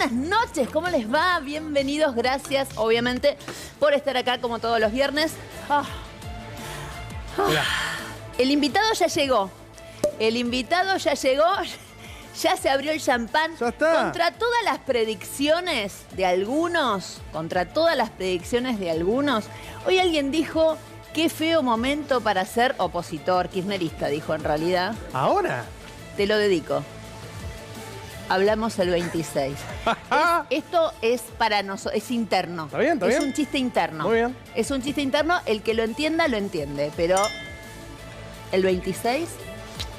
buenas noches, ¿cómo les va? Bienvenidos, gracias, obviamente, por estar acá como todos los viernes. El invitado ya llegó. El invitado ya llegó, ya se abrió el champán. Ya está. Contra todas las predicciones de algunos, hoy alguien dijo, qué feo momento para ser opositor, kirchnerista, dijo en realidad. ¿Ahora? Te lo dedico. Hablamos el 26. Esto es para nosotros, es interno. ¿Está bien? ¿Está bien? Es un chiste interno. Muy bien. Es un chiste interno, el que lo entienda, lo entiende. Pero el 26,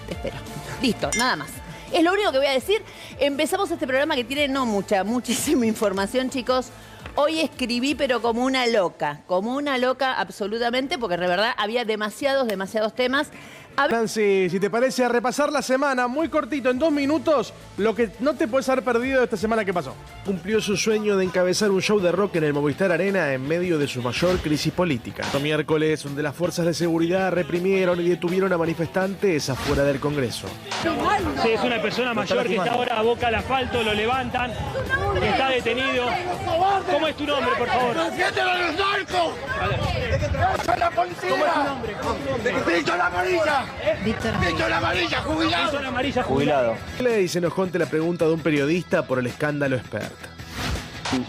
te espero. Listo, nada más. Es lo único que voy a decir. Empezamos este programa que tiene muchísima información, chicos. Hoy escribí, pero como una loca absolutamente, porque de verdad había demasiados temas. Nancy, si te parece, a repasar la semana, muy cortito, en 2 minutos, lo que no te puedes haber perdido de esta semana que pasó. Cumplió su sueño de encabezar un show de rock en el Movistar Arena en medio de su mayor crisis política. El miércoles, donde las fuerzas de seguridad reprimieron y detuvieron a manifestantes afuera del Congreso. Sí, es una persona mayor que está ahora a boca al asfalto, lo levantan, que está detenido. ¿Cómo es tu nombre, por favor? ¡Defiéndelo a los narcos! ¡Defiéndelo a la policía! ¿Cómo es tu nombre? ¡Víctor la amarilla! ¡Víctor la amarilla, jubilado! Víctor Amarilla, jubilado. Y se enojó ante la pregunta de un periodista por el escándalo Expert.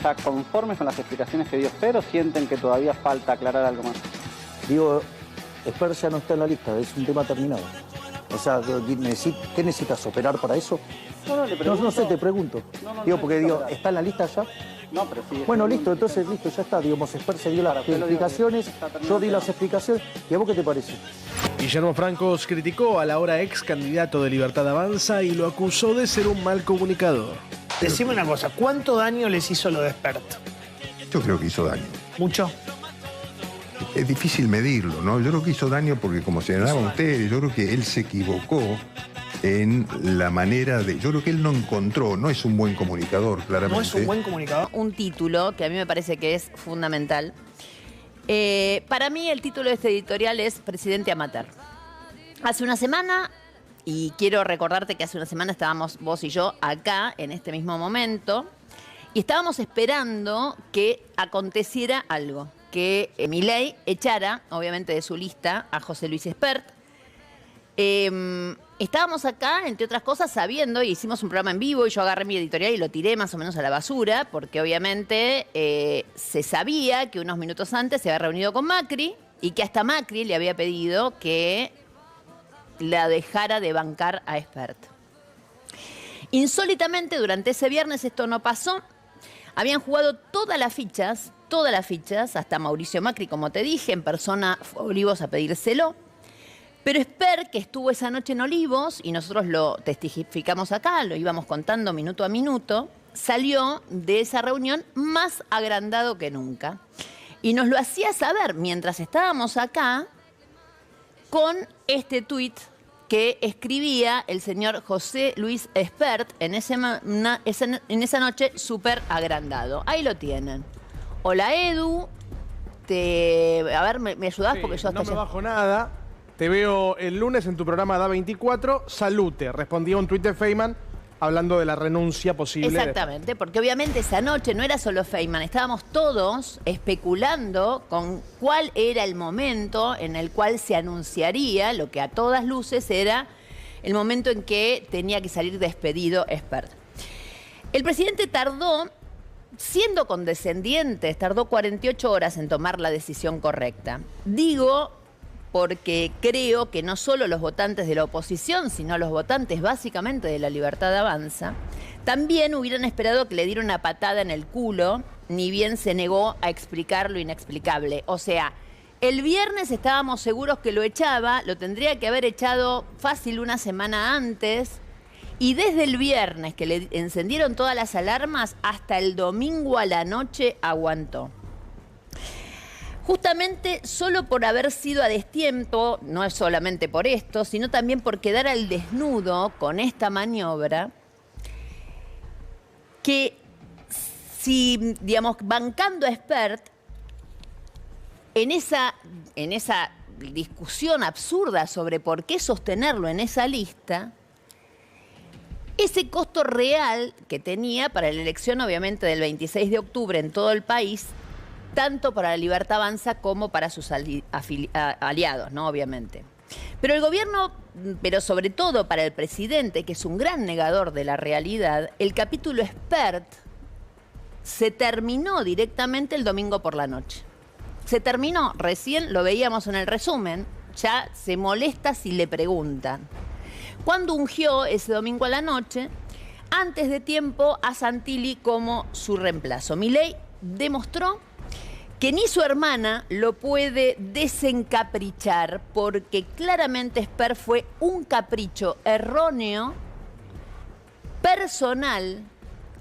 ¿Ya conformes con las explicaciones que dio Expert o sienten que todavía falta aclarar algo más? Digo, Expert ya no está en la lista, es un tema terminado. O sea, ¿qué necesitas? ¿Operar para eso? Le pregunto. No sé, te pregunto. ¿está en la lista ya? No, pero sí. Bueno, listo, entonces listo, ya está. Digamos, Expert se dio las explicaciones, yo di las explicaciones. ¿Y a vos qué te parece? Guillermo Francos criticó al ahora ex candidato de Libertad Avanza y lo acusó de ser un mal comunicador. Decime una cosa, ¿cuánto daño les hizo lo de Expert? Yo creo que hizo daño. ¿Mucho? Es difícil medirlo, ¿no? Yo creo que hizo daño porque, como señalaban ustedes, yo creo que él se equivocó en la manera de... Yo creo que él no encontró, no es un buen comunicador, claramente. ¿No es un buen comunicador? Un título que a mí me parece que es fundamental. Para mí el título de este editorial es Presidente Amateur. Hace una semana, y quiero recordarte que hace una semana estábamos vos y yo acá, en este mismo momento, y estábamos esperando que aconteciera algo, que Milei echara, obviamente de su lista, a José Luis Expert. Estábamos acá, entre otras cosas, sabiendo, y hicimos un programa en vivo, y yo agarré mi editorial y lo tiré más o menos a la basura, porque obviamente se sabía que unos minutos antes se había reunido con Macri, y que hasta Macri le había pedido que la dejara de bancar a Expert. Insólitamente, durante ese viernes esto no pasó. Habían jugado todas las fichas, hasta Mauricio Macri, como te dije, en persona fue a Olivos a pedírselo. Pero Expert, que estuvo esa noche en Olivos, y nosotros lo testificamos acá, lo íbamos contando minuto a minuto, salió de esa reunión más agrandado que nunca. Y nos lo hacía saber mientras estábamos acá con este tuit que escribía el señor José Luis Expert en esa noche súper agrandado. Ahí lo tienen. Hola, Edu. A ver, ¿me ayudás? Sí, porque yo hasta no me bajo nada. Te veo el lunes en tu programa Da24. Salute. Respondí a un tuit de Feynman hablando de la renuncia posible. Exactamente, porque obviamente esa noche no era solo Feynman, estábamos todos especulando con cuál era el momento en el cual se anunciaría lo que a todas luces era el momento en que tenía que salir despedido Expert. El presidente tardó, siendo condescendiente, tardó 48 horas en tomar la decisión correcta. Digo porque creo que no solo los votantes de la oposición, sino los votantes básicamente de la Libertad Avanza, también hubieran esperado que le diera una patada en el culo, ni bien se negó a explicar lo inexplicable. O sea, el viernes estábamos seguros que lo echaba, lo tendría que haber echado fácil una semana antes, y desde el viernes que le encendieron todas las alarmas, hasta el domingo a la noche aguantó. Justamente solo por haber sido a destiempo, no es solamente por esto, sino también por quedar al desnudo con esta maniobra, que si, digamos, bancando a Expert, en esa discusión absurda sobre por qué sostenerlo en esa lista, ese costo real que tenía para la elección, obviamente, del 26 de octubre en todo el país, tanto para la Libertad Avanza como para sus aliados, ¿no? Obviamente. Pero el gobierno, pero sobre todo para el presidente, que es un gran negador de la realidad, el capítulo expert se terminó directamente el domingo por la noche. Se terminó, recién lo veíamos en el resumen, ya se molesta si le preguntan. Cuando ungió ese domingo a la noche, antes de tiempo, a Santilli como su reemplazo. Milei demostró que ni su hermana lo puede desencaprichar, porque claramente Esper fue un capricho erróneo, personal,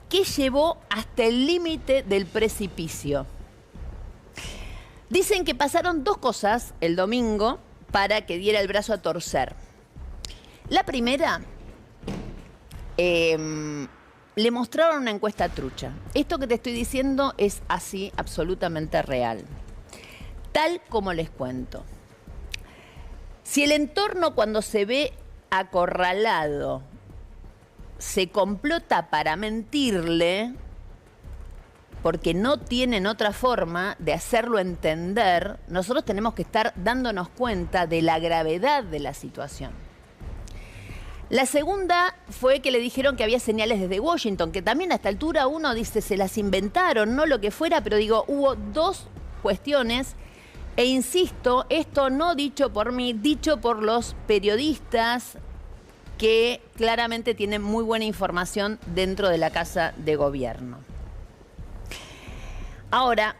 que llevó hasta el límite del precipicio. Dicen que pasaron dos cosas el domingo para que diera el brazo a torcer. La primera, le mostraron una encuesta trucha. Esto que te estoy diciendo es así, absolutamente real. Tal como les cuento. Si el entorno, cuando se ve acorralado, se complota para mentirle, porque no tienen otra forma de hacerlo entender, nosotros tenemos que estar dándonos cuenta de la gravedad de la situación. La segunda fue que le dijeron que había señales desde Washington, que también a esta altura uno dice, se las inventaron, no lo que fuera, pero digo, hubo dos cuestiones, e insisto, esto no dicho por mí, dicho por los periodistas que claramente tienen muy buena información dentro de la Casa de Gobierno. Ahora,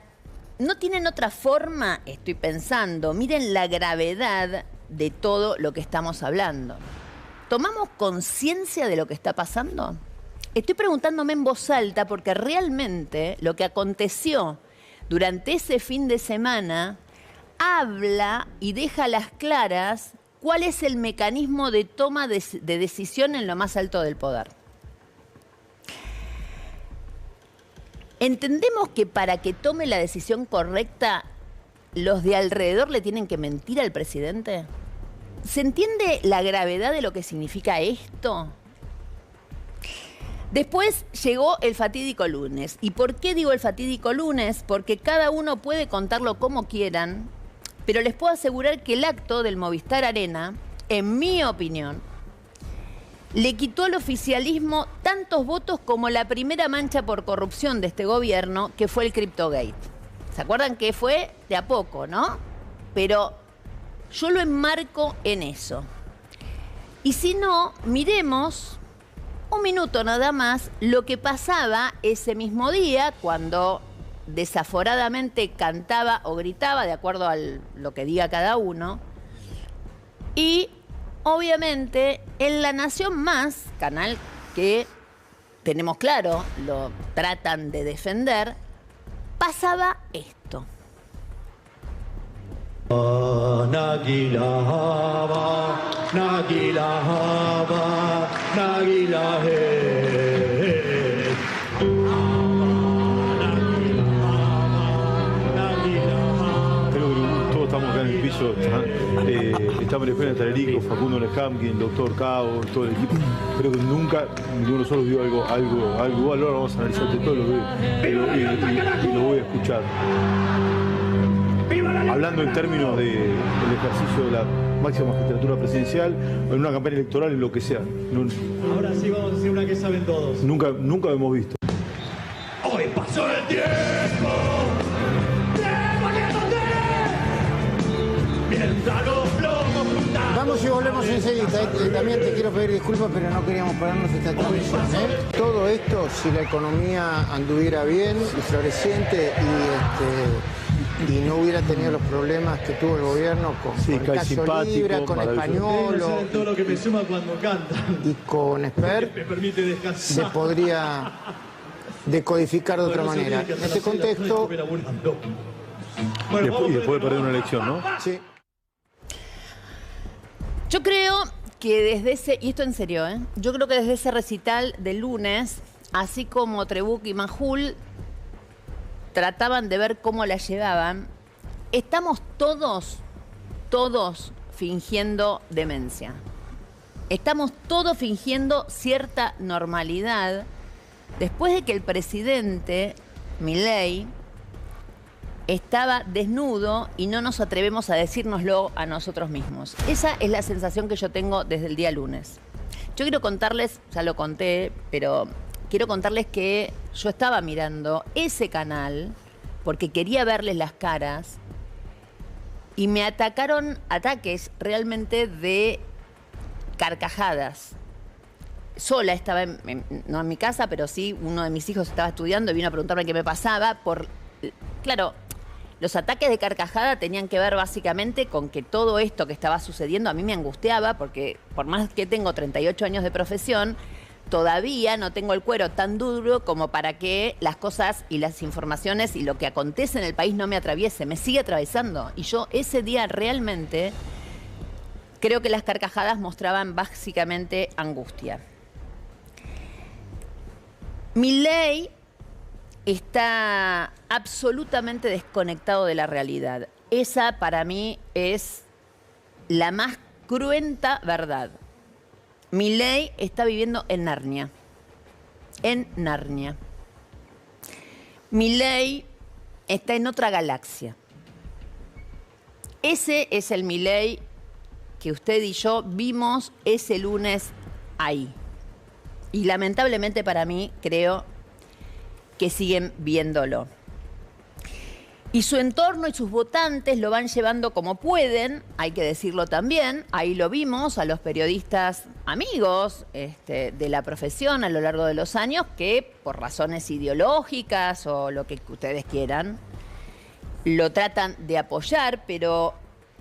no tienen otra forma, estoy pensando, miren la gravedad de todo lo que estamos hablando. ¿Tomamos conciencia de lo que está pasando? Estoy preguntándome en voz alta porque realmente lo que aconteció durante ese fin de semana habla y deja a las claras cuál es el mecanismo de toma de decisión en lo más alto del poder. ¿Entendemos que para que tome la decisión correcta, los de alrededor le tienen que mentir al presidente? ¿Se entiende la gravedad de lo que significa esto? Después llegó el fatídico lunes. ¿Y por qué digo el fatídico lunes? Porque cada uno puede contarlo como quieran, pero les puedo asegurar que el acto del Movistar Arena, en mi opinión, le quitó al oficialismo tantos votos como la primera mancha por corrupción de este gobierno, que fue el Cryptogate. ¿Se acuerdan que fue de a poco, no? Pero yo lo enmarco en eso. Y si no, miremos un minuto nada más lo que pasaba ese mismo día cuando desaforadamente cantaba o gritaba, de acuerdo a lo que diga cada uno. Y obviamente en La Nación Más, canal que tenemos claro, lo tratan de defender, pasaba esto. Estamos acá en el piso, está María Eugenia Talerico, Facundo Lehamkin, el doctor Cabo, todo el equipo. Creo que nunca ninguno de nosotros vio algo igual. Ahora vamos a analizar todo lo que veo y lo voy a escuchar. Hablando en términos del ejercicio de la máxima magistratura presidencial, en una campaña electoral, en lo que sea. Ahora sí vamos a hacer una que saben todos. Nunca lo hemos visto. Hoy pasó el tiempo. Vamos y volvemos enseguida. También te quiero pedir disculpas, pero no queríamos pararnos esta transmisión. Todo esto, si la economía anduviera bien y floreciente y no hubiera tenido los problemas que tuvo el gobierno con Caso Libre, con Español todo lo que me suma cuando cantan y con Esper, me permite descansar. se podría decodificar de otra manera. En este contexto... Y después de perder una elección, ¿no? Sí. Yo creo que desde ese, y esto en serio, yo creo que desde ese recital del lunes, así como Trebuch y Majul trataban de ver cómo la llevaban, estamos todos fingiendo demencia. estamos todos fingiendo cierta normalidad después de que el presidente Milei estaba desnudo y no nos atrevemos a decírnoslo a nosotros mismos. Esa es la sensación que yo tengo desde el día lunes. Yo quiero contarles, ya lo conté, pero quiero contarles que yo estaba mirando ese canal porque quería verles las caras y me atacaron ataques realmente de carcajadas. Sola estaba, no en mi casa, pero sí, uno de mis hijos estaba estudiando y vino a preguntarme qué me pasaba. Claro, los ataques de carcajada tenían que ver básicamente con que todo esto que estaba sucediendo a mí me angustiaba, porque por más que tengo 38 años de profesión, todavía no tengo el cuero tan duro como para que las cosas y las informaciones y lo que acontece en el país no me atraviese, me sigue atravesando. Y yo ese día realmente creo que las carcajadas mostraban básicamente angustia. Milei está absolutamente desconectado de la realidad. Esa para mí es la más cruenta verdad. Milei está viviendo en Narnia. En Narnia. Milei está en otra galaxia. Ese es el Milei que usted y yo vimos ese lunes ahí. Y lamentablemente para mí creo que siguen viéndolo. Y su entorno y sus votantes lo van llevando como pueden, hay que decirlo también. Ahí lo vimos a los periodistas amigos de la profesión a lo largo de los años que por razones ideológicas o lo que ustedes quieran, lo tratan de apoyar, pero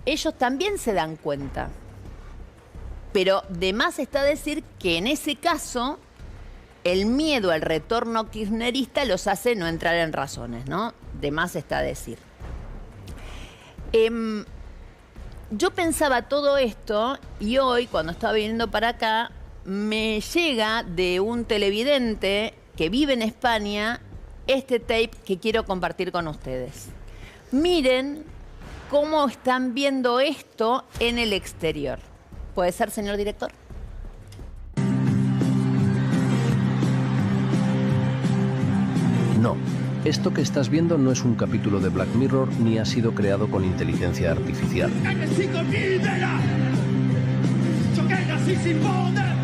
ellos también se dan cuenta. Pero de más está decir que en ese caso el miedo al retorno kirchnerista los hace no entrar en razones, ¿no? De más está decir. Yo pensaba todo esto y hoy, cuando estaba viniendo para acá, me llega de un televidente que vive en España este tape que quiero compartir con ustedes. Miren cómo están viendo esto en el exterior. ¿Puede ser, señor director? No, esto que estás viendo no es un capítulo de Black Mirror ni ha sido creado con inteligencia artificial.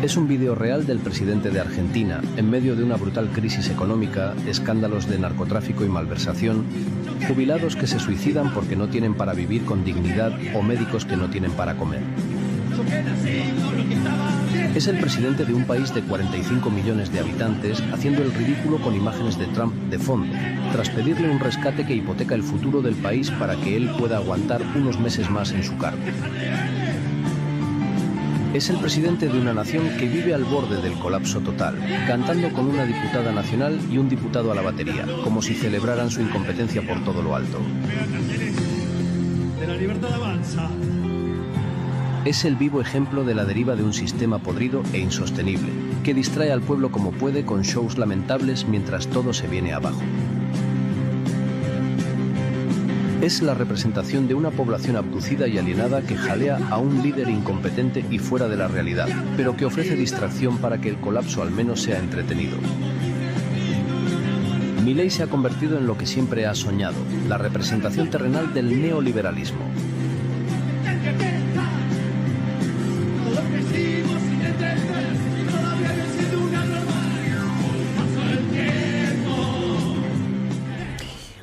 Es un vídeo real del presidente de Argentina, en medio de una brutal crisis económica, escándalos de narcotráfico y malversación, jubilados que se suicidan porque no tienen para vivir con dignidad o médicos que no tienen para comer. Es el presidente de un país de 45 millones de habitantes haciendo el ridículo con imágenes de Trump de fondo, tras pedirle un rescate que hipoteca el futuro del país para que él pueda aguantar unos meses más en su cargo. Es el presidente de una nación que vive al borde del colapso total, cantando con una diputada nacional y un diputado a la batería, como si celebraran su incompetencia por todo lo alto. De la libertad avanza. Es el vivo ejemplo de la deriva de un sistema podrido e insostenible, que distrae al pueblo como puede con shows lamentables mientras todo se viene abajo. Es la representación de una población abducida y alienada que jalea a un líder incompetente y fuera de la realidad, pero que ofrece distracción para que el colapso al menos sea entretenido. Milei se ha convertido en lo que siempre ha soñado, la representación terrenal del neoliberalismo.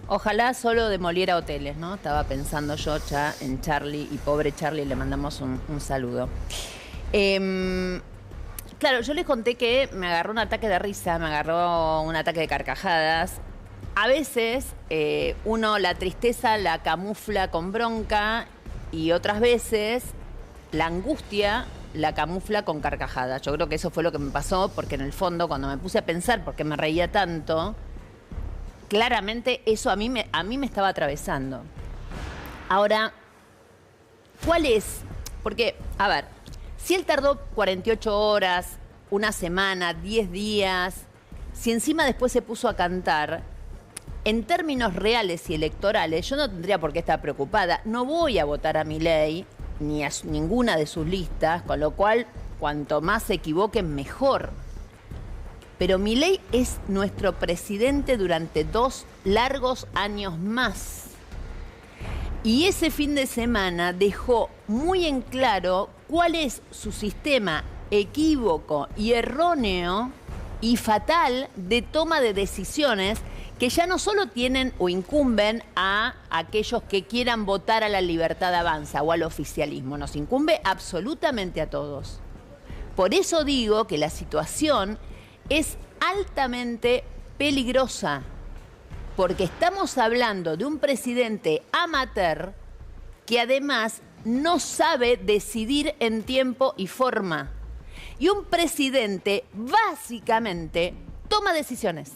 Ojalá solo demoliera hoteles, ¿no? Estaba pensando yo ya en Charlie, y pobre Charlie, le mandamos un saludo. Claro, yo les conté que me agarró un ataque de risa, me agarró un ataque de carcajadas. A veces uno la tristeza la camufla con bronca y otras veces la angustia la camufla con carcajadas. Yo creo que eso fue lo que me pasó, porque en el fondo cuando me puse a pensar por qué me reía tanto, claramente eso a mí me estaba atravesando. Ahora, ¿cuál es? Porque, a ver, si él tardó 48 horas, una semana, 10 días, si encima después se puso a cantar, en términos reales y electorales, yo no tendría por qué estar preocupada. No voy a votar a Milei ni a ninguna de sus listas, con lo cual cuanto más se equivoquen, mejor. Pero Milei es nuestro presidente durante 2 largos años más. Y ese fin de semana dejó muy en claro cuál es su sistema equívoco y erróneo y fatal de toma de decisiones que ya no solo tienen o incumben a aquellos que quieran votar a la Libertad Avanza o al oficialismo, nos incumbe absolutamente a todos. Por eso digo que la situación es altamente peligrosa, porque estamos hablando de un presidente amateur que además no sabe decidir en tiempo y forma. Y un presidente básicamente toma decisiones.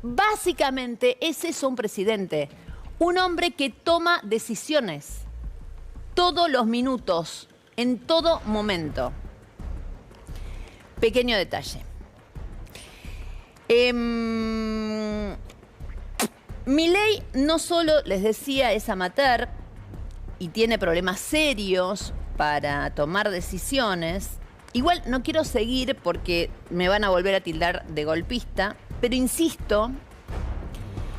Básicamente es eso un presidente, un hombre que toma decisiones todos los minutos, en todo momento. Pequeño detalle. Milei no solo, les decía, es amateur y tiene problemas serios para tomar decisiones. Igual no quiero seguir porque me van a volver a tildar de golpista, pero insisto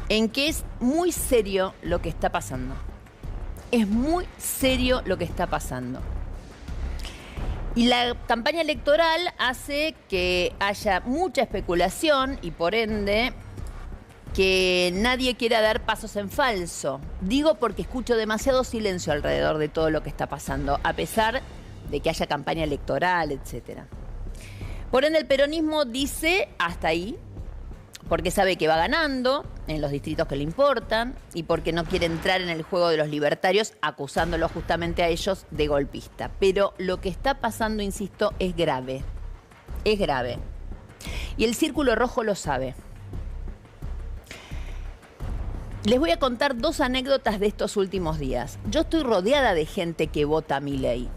en que es muy serio lo que está pasando. Es muy serio lo que está pasando. Y la campaña electoral hace que haya mucha especulación y por ende que nadie quiera dar pasos en falso. Digo porque escucho demasiado silencio alrededor de todo lo que está pasando, a pesar de que haya campaña electoral, etc. Por ende, el peronismo dice hasta ahí, porque sabe que va ganando en los distritos que le importan y porque no quiere entrar en el juego de los libertarios acusándolos justamente a ellos de golpista. Pero lo que está pasando, insisto, es grave. Es grave. Y el Círculo Rojo lo sabe. Les voy a contar 2 anécdotas de estos últimos días. Yo estoy rodeada de gente que vota a Milei.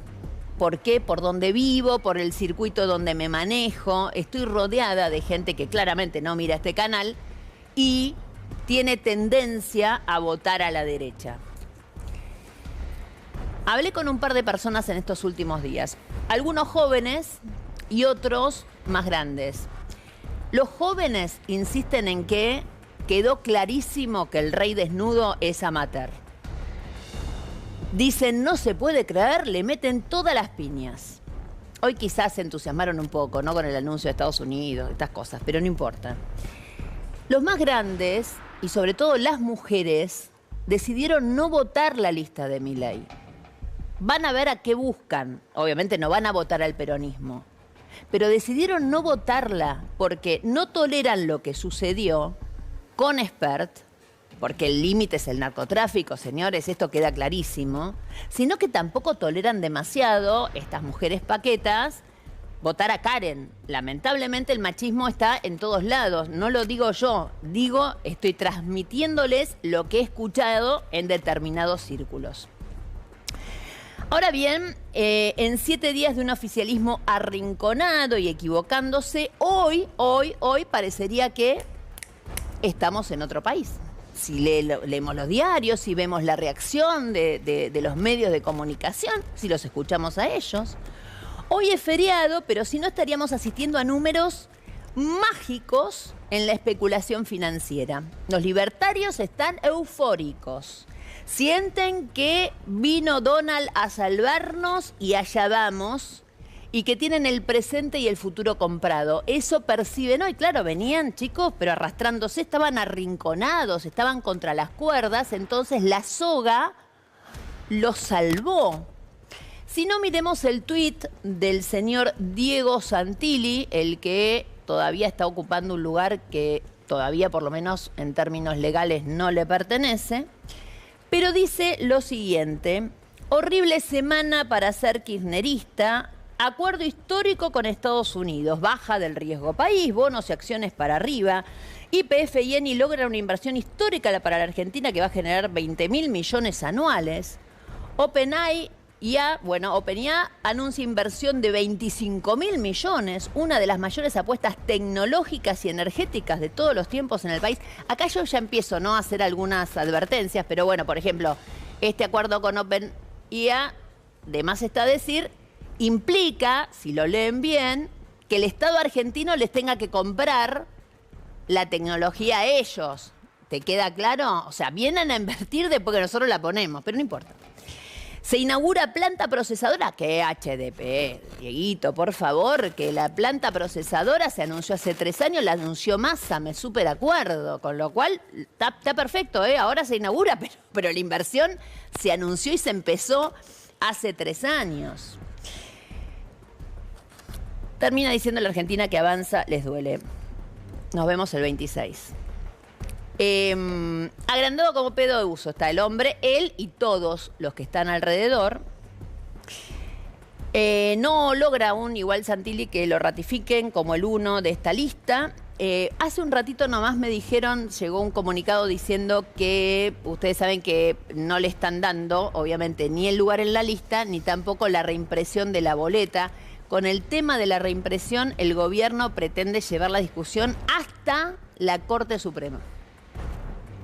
¿Por qué? Por donde vivo, por el circuito donde me manejo. Estoy rodeada de gente que claramente no mira este canal y tiene tendencia a votar a la derecha. Hablé con un par de personas en estos últimos días. Algunos jóvenes y otros más grandes. Los jóvenes insisten en que quedó clarísimo que el rey desnudo es amateur. Dicen, no se puede creer, le meten todas las piñas. Hoy quizás se entusiasmaron un poco, ¿no? Con el anuncio de Estados Unidos, estas cosas, pero no importa. Los más grandes, y sobre todo las mujeres, decidieron no votar la lista de Milei. Van a ver a qué buscan. Obviamente no van a votar al peronismo. Pero decidieron no votarla porque no toleran lo que sucedió con Spert, porque el límite es el narcotráfico, señores, esto queda clarísimo, sino que tampoco toleran demasiado estas mujeres paquetas votar a Karen. Lamentablemente el machismo está en todos lados, no lo digo yo, estoy transmitiéndoles lo que he escuchado en determinados círculos. Ahora bien, en 7 días de un oficialismo arrinconado y equivocándose, hoy parecería que estamos en otro país. Si leemos los diarios, si vemos la reacción de los medios de comunicación, si los escuchamos a ellos. Hoy es feriado, pero si no estaríamos asistiendo a números mágicos en la especulación financiera. Los libertarios están eufóricos. Sienten que vino Donald a salvarnos y allá vamos, y que tienen el presente y el futuro comprado. Eso perciben hoy. Claro, venían chicos, pero arrastrándose, estaban arrinconados, estaban contra las cuerdas, entonces la soga los salvó. Si no, miremos el tuit del señor Diego Santilli, el que todavía está ocupando un lugar que todavía, por lo menos en términos legales, no le pertenece, pero dice lo siguiente: horrible semana para ser kirchnerista. Acuerdo histórico con Estados Unidos, baja del riesgo país, bonos y acciones para arriba. YPF y Eni logran una inversión histórica para la Argentina que va a generar 20.000 millones anuales. OpenAI anuncia inversión de 25.000 millones, una de las mayores apuestas tecnológicas y energéticas de todos los tiempos en el país. Acá yo ya empiezo, ¿no?, a hacer algunas advertencias, pero bueno, por ejemplo, este acuerdo con OpenAI, de más está decir implica, si lo leen bien, que el Estado argentino les tenga que comprar la tecnología a ellos. ¿Te queda claro? O sea, vienen a invertir después que nosotros la ponemos, pero no importa. Se inaugura planta procesadora. ¿Qué HDP? Dieguito, por favor, que la planta procesadora se anunció hace 3 años, la anunció Massa, me súper acuerdo. Con lo cual, está perfecto, ahora se inaugura, pero la inversión se anunció y se empezó hace 3 años. Termina diciendo la Argentina que avanza, les duele. Nos vemos el 26. Agrandado como pedo de uso está el hombre, él y todos los que están alrededor. No logra aún igual Santilli que lo ratifiquen como el 1 de esta lista. Hace un ratito nomás me dijeron, llegó un comunicado diciendo que ustedes saben que no le están dando, obviamente, ni el lugar en la lista, ni tampoco la reimpresión de la boleta. Con el tema de la reimpresión, el gobierno pretende llevar la discusión hasta la Corte Suprema.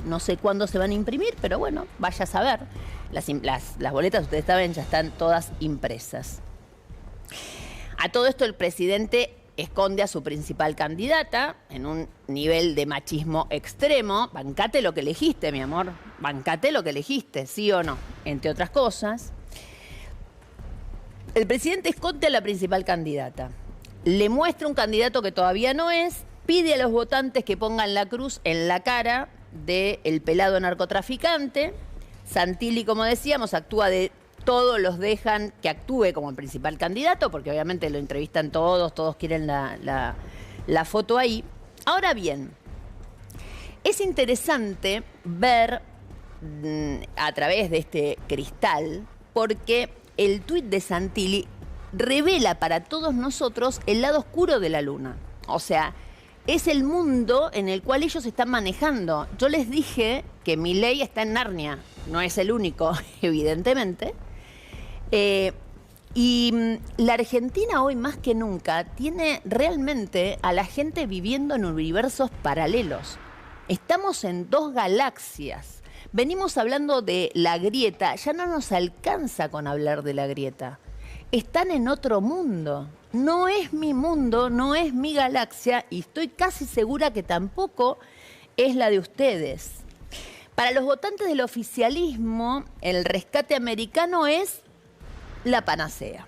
No sé cuándo se van a imprimir, pero bueno, vaya a saber. Las boletas, ustedes saben, ya están todas impresas. A todo esto el presidente esconde a su principal candidata en un nivel de machismo extremo. Bancate lo que elegiste, mi amor. Bancate lo que elegiste, ¿sí o no? Entre otras cosas. El presidente esconde a la principal candidata. Le muestra un candidato que todavía no es. Pide a los votantes que pongan la cruz en la cara del pelado narcotraficante. Santilli, como decíamos, actúa de todos los dejan que actúe como el principal candidato, porque obviamente lo entrevistan todos quieren la foto ahí. Ahora bien, es interesante ver a través de este cristal, porque el tuit de Santilli revela para todos nosotros el lado oscuro de la luna. O sea, es el mundo en el cual ellos están manejando. Yo les dije que Milei está en Narnia. No es el único, evidentemente. Y la Argentina hoy más que nunca tiene realmente a la gente viviendo en universos paralelos. Estamos en 2 galaxias. Venimos hablando de la grieta. Ya no nos alcanza con hablar de la grieta. Están en otro mundo. No es mi mundo, no es mi galaxia y estoy casi segura que tampoco es la de ustedes. Para los votantes del oficialismo, el rescate americano es la panacea.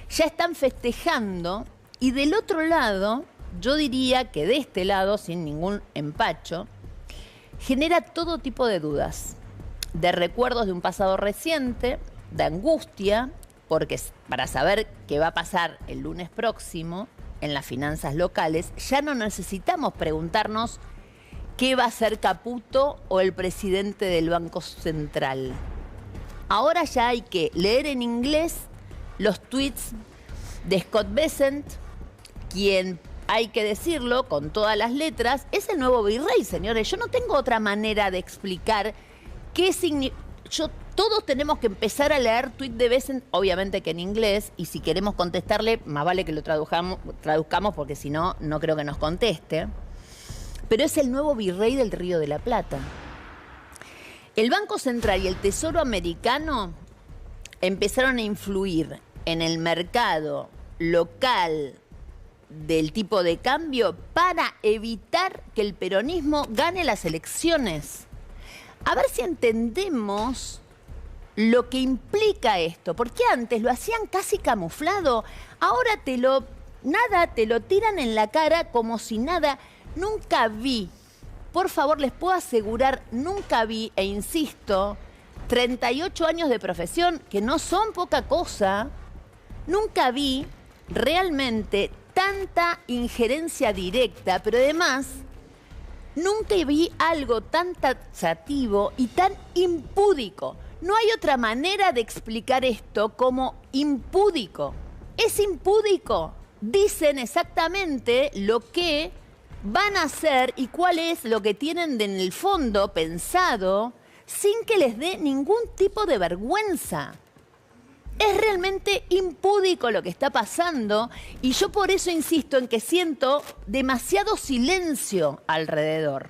Ya están festejando y del otro lado, yo diría que de este lado, sin ningún empacho, genera todo tipo de dudas, de recuerdos de un pasado reciente, de angustia, porque para saber qué va a pasar el lunes próximo en las finanzas locales, ya no necesitamos preguntarnos qué va a hacer Caputo o el presidente del Banco Central. Ahora ya hay que leer en inglés los tweets de Scott Bessent, quien, hay que decirlo con todas las letras, es el nuevo virrey, señores. Yo no tengo otra manera de explicar qué significa. Todos tenemos que empezar a leer tweet de Bessent, obviamente que en inglés, y si queremos contestarle, más vale que lo traduzcamos porque si no, no creo que nos conteste. Pero es el nuevo virrey del Río de la Plata. El Banco Central y el Tesoro americano empezaron a influir en el mercado local del tipo de cambio para evitar que el peronismo gane las elecciones. A ver si entendemos lo que implica esto, porque antes lo hacían casi camuflado, ahora te lo tiran en la cara como si nada. Nunca vi, por favor les puedo asegurar, nunca vi, e insisto, 38 años de profesión, que no son poca cosa, nunca vi realmente tanta injerencia directa, pero además nunca vi algo tan taxativo y tan impúdico. No hay otra manera de explicar esto como impúdico. Es impúdico. Dicen exactamente lo que van a hacer y cuál es lo que tienen en el fondo pensado sin que les dé ningún tipo de vergüenza. Es realmente impúdico lo que está pasando y yo por eso insisto en que siento demasiado silencio alrededor.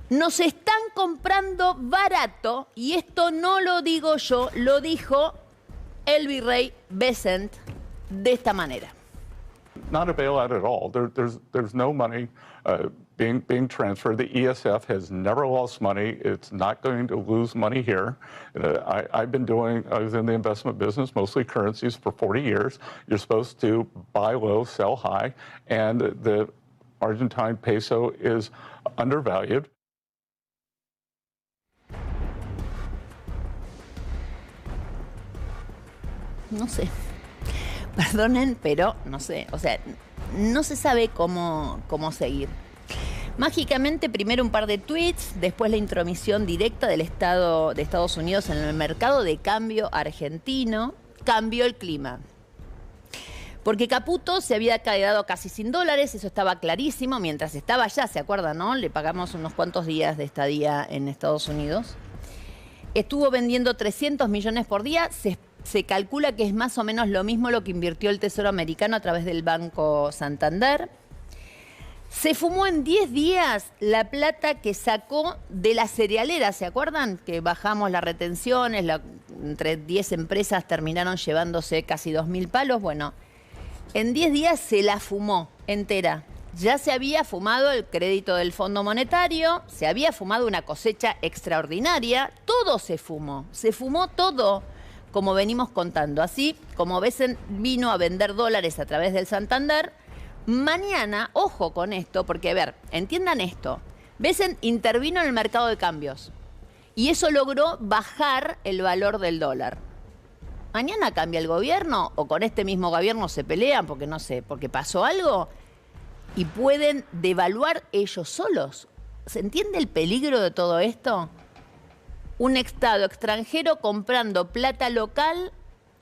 Nos están comprando barato y esto no lo digo yo, lo dijo el virrey Bessent de esta manera. Not a bailout at all. There's no money being transferred. The ESF has never lost money. It's not going to lose money here. I was in the investment business, mostly currencies, for 40 years. You're supposed to buy low, sell high, and the Argentine peso is undervalued. No sé. Perdonen, pero no sé. O sea, no se sabe cómo seguir. Mágicamente, primero un par de tweets, después la intromisión directa del Estado de Estados Unidos en el mercado de cambio argentino, cambió el clima. Porque Caputo se había quedado casi sin dólares, eso estaba clarísimo, mientras estaba allá, ¿se acuerdan, no? Le pagamos unos cuantos días de estadía en Estados Unidos. Estuvo vendiendo 300 millones por día, se calcula que es más o menos lo mismo lo que invirtió el Tesoro americano a través del Banco Santander. Se fumó en 10 días la plata que sacó de la cerealera, ¿se acuerdan? Que bajamos las retenciones, entre 10 empresas terminaron llevándose casi 2.000 palos. Bueno, en 10 días se la fumó entera. Ya se había fumado el crédito del Fondo Monetario, se había fumado una cosecha extraordinaria, todo se fumó todo, como venimos contando. Así como Bessent vino a vender dólares a través del Santander, mañana, ojo con esto, porque a ver, entiendan esto, Bessent intervino en el mercado de cambios y eso logró bajar el valor del dólar. Mañana cambia el gobierno o con este mismo gobierno se pelean porque no sé, porque pasó algo y pueden devaluar ellos solos. ¿Se entiende el peligro de todo esto? Un Estado extranjero comprando plata local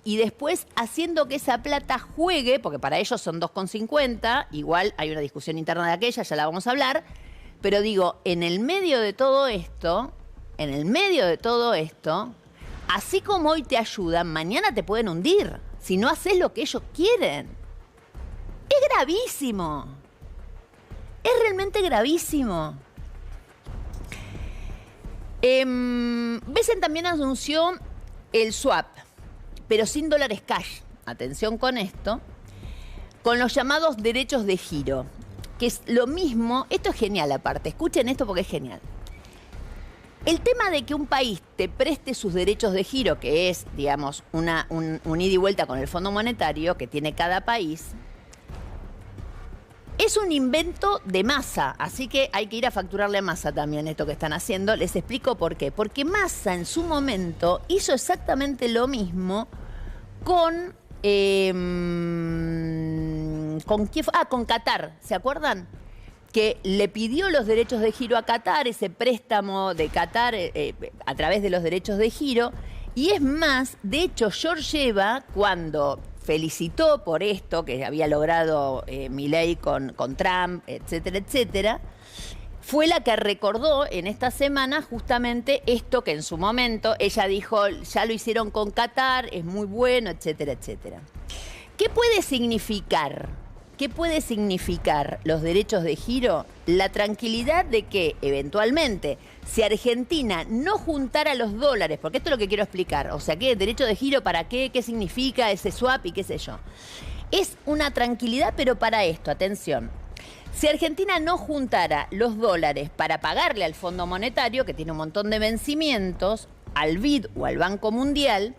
y después haciendo que esa plata juegue, porque para ellos son 2,50, igual hay una discusión interna de aquella, ya la vamos a hablar, pero digo, en el medio de todo esto, así como hoy te ayudan, mañana te pueden hundir, si no haces lo que ellos quieren. Es gravísimo. Es realmente gravísimo. Bessent también anunció el swap, pero sin dólares cash. Atención con esto. Con los llamados derechos de giro, que es lo mismo. Esto es genial aparte. Escuchen esto porque es genial. El tema de que un país te preste sus derechos de giro, que es, digamos, un ida y vuelta con el Fondo Monetario que tiene cada país, es un invento de Massa, así que hay que ir a facturarle a Massa también esto que están haciendo. Les explico por qué. Porque Massa en su momento hizo exactamente lo mismo con Qatar, ¿se acuerdan? Que le pidió los derechos de giro a Qatar, ese préstamo de Qatar a través de los derechos de giro. Y es más, de hecho, Georgieva, cuando felicitó por esto que había logrado Milei con Trump, etcétera, etcétera, fue la que recordó en esta semana justamente esto que en su momento ella dijo, ya lo hicieron con Qatar, es muy bueno, etcétera, etcétera. ¿Qué puede significar? ¿Qué puede significar los derechos de giro? La tranquilidad de que eventualmente, si Argentina no juntara los dólares, porque esto es lo que quiero explicar, o sea, ¿qué derecho de giro para qué? ¿Qué significa ese swap y qué sé yo? Es una tranquilidad, pero para esto, atención. Si Argentina no juntara los dólares para pagarle al Fondo Monetario, que tiene un montón de vencimientos, al BID o al Banco Mundial,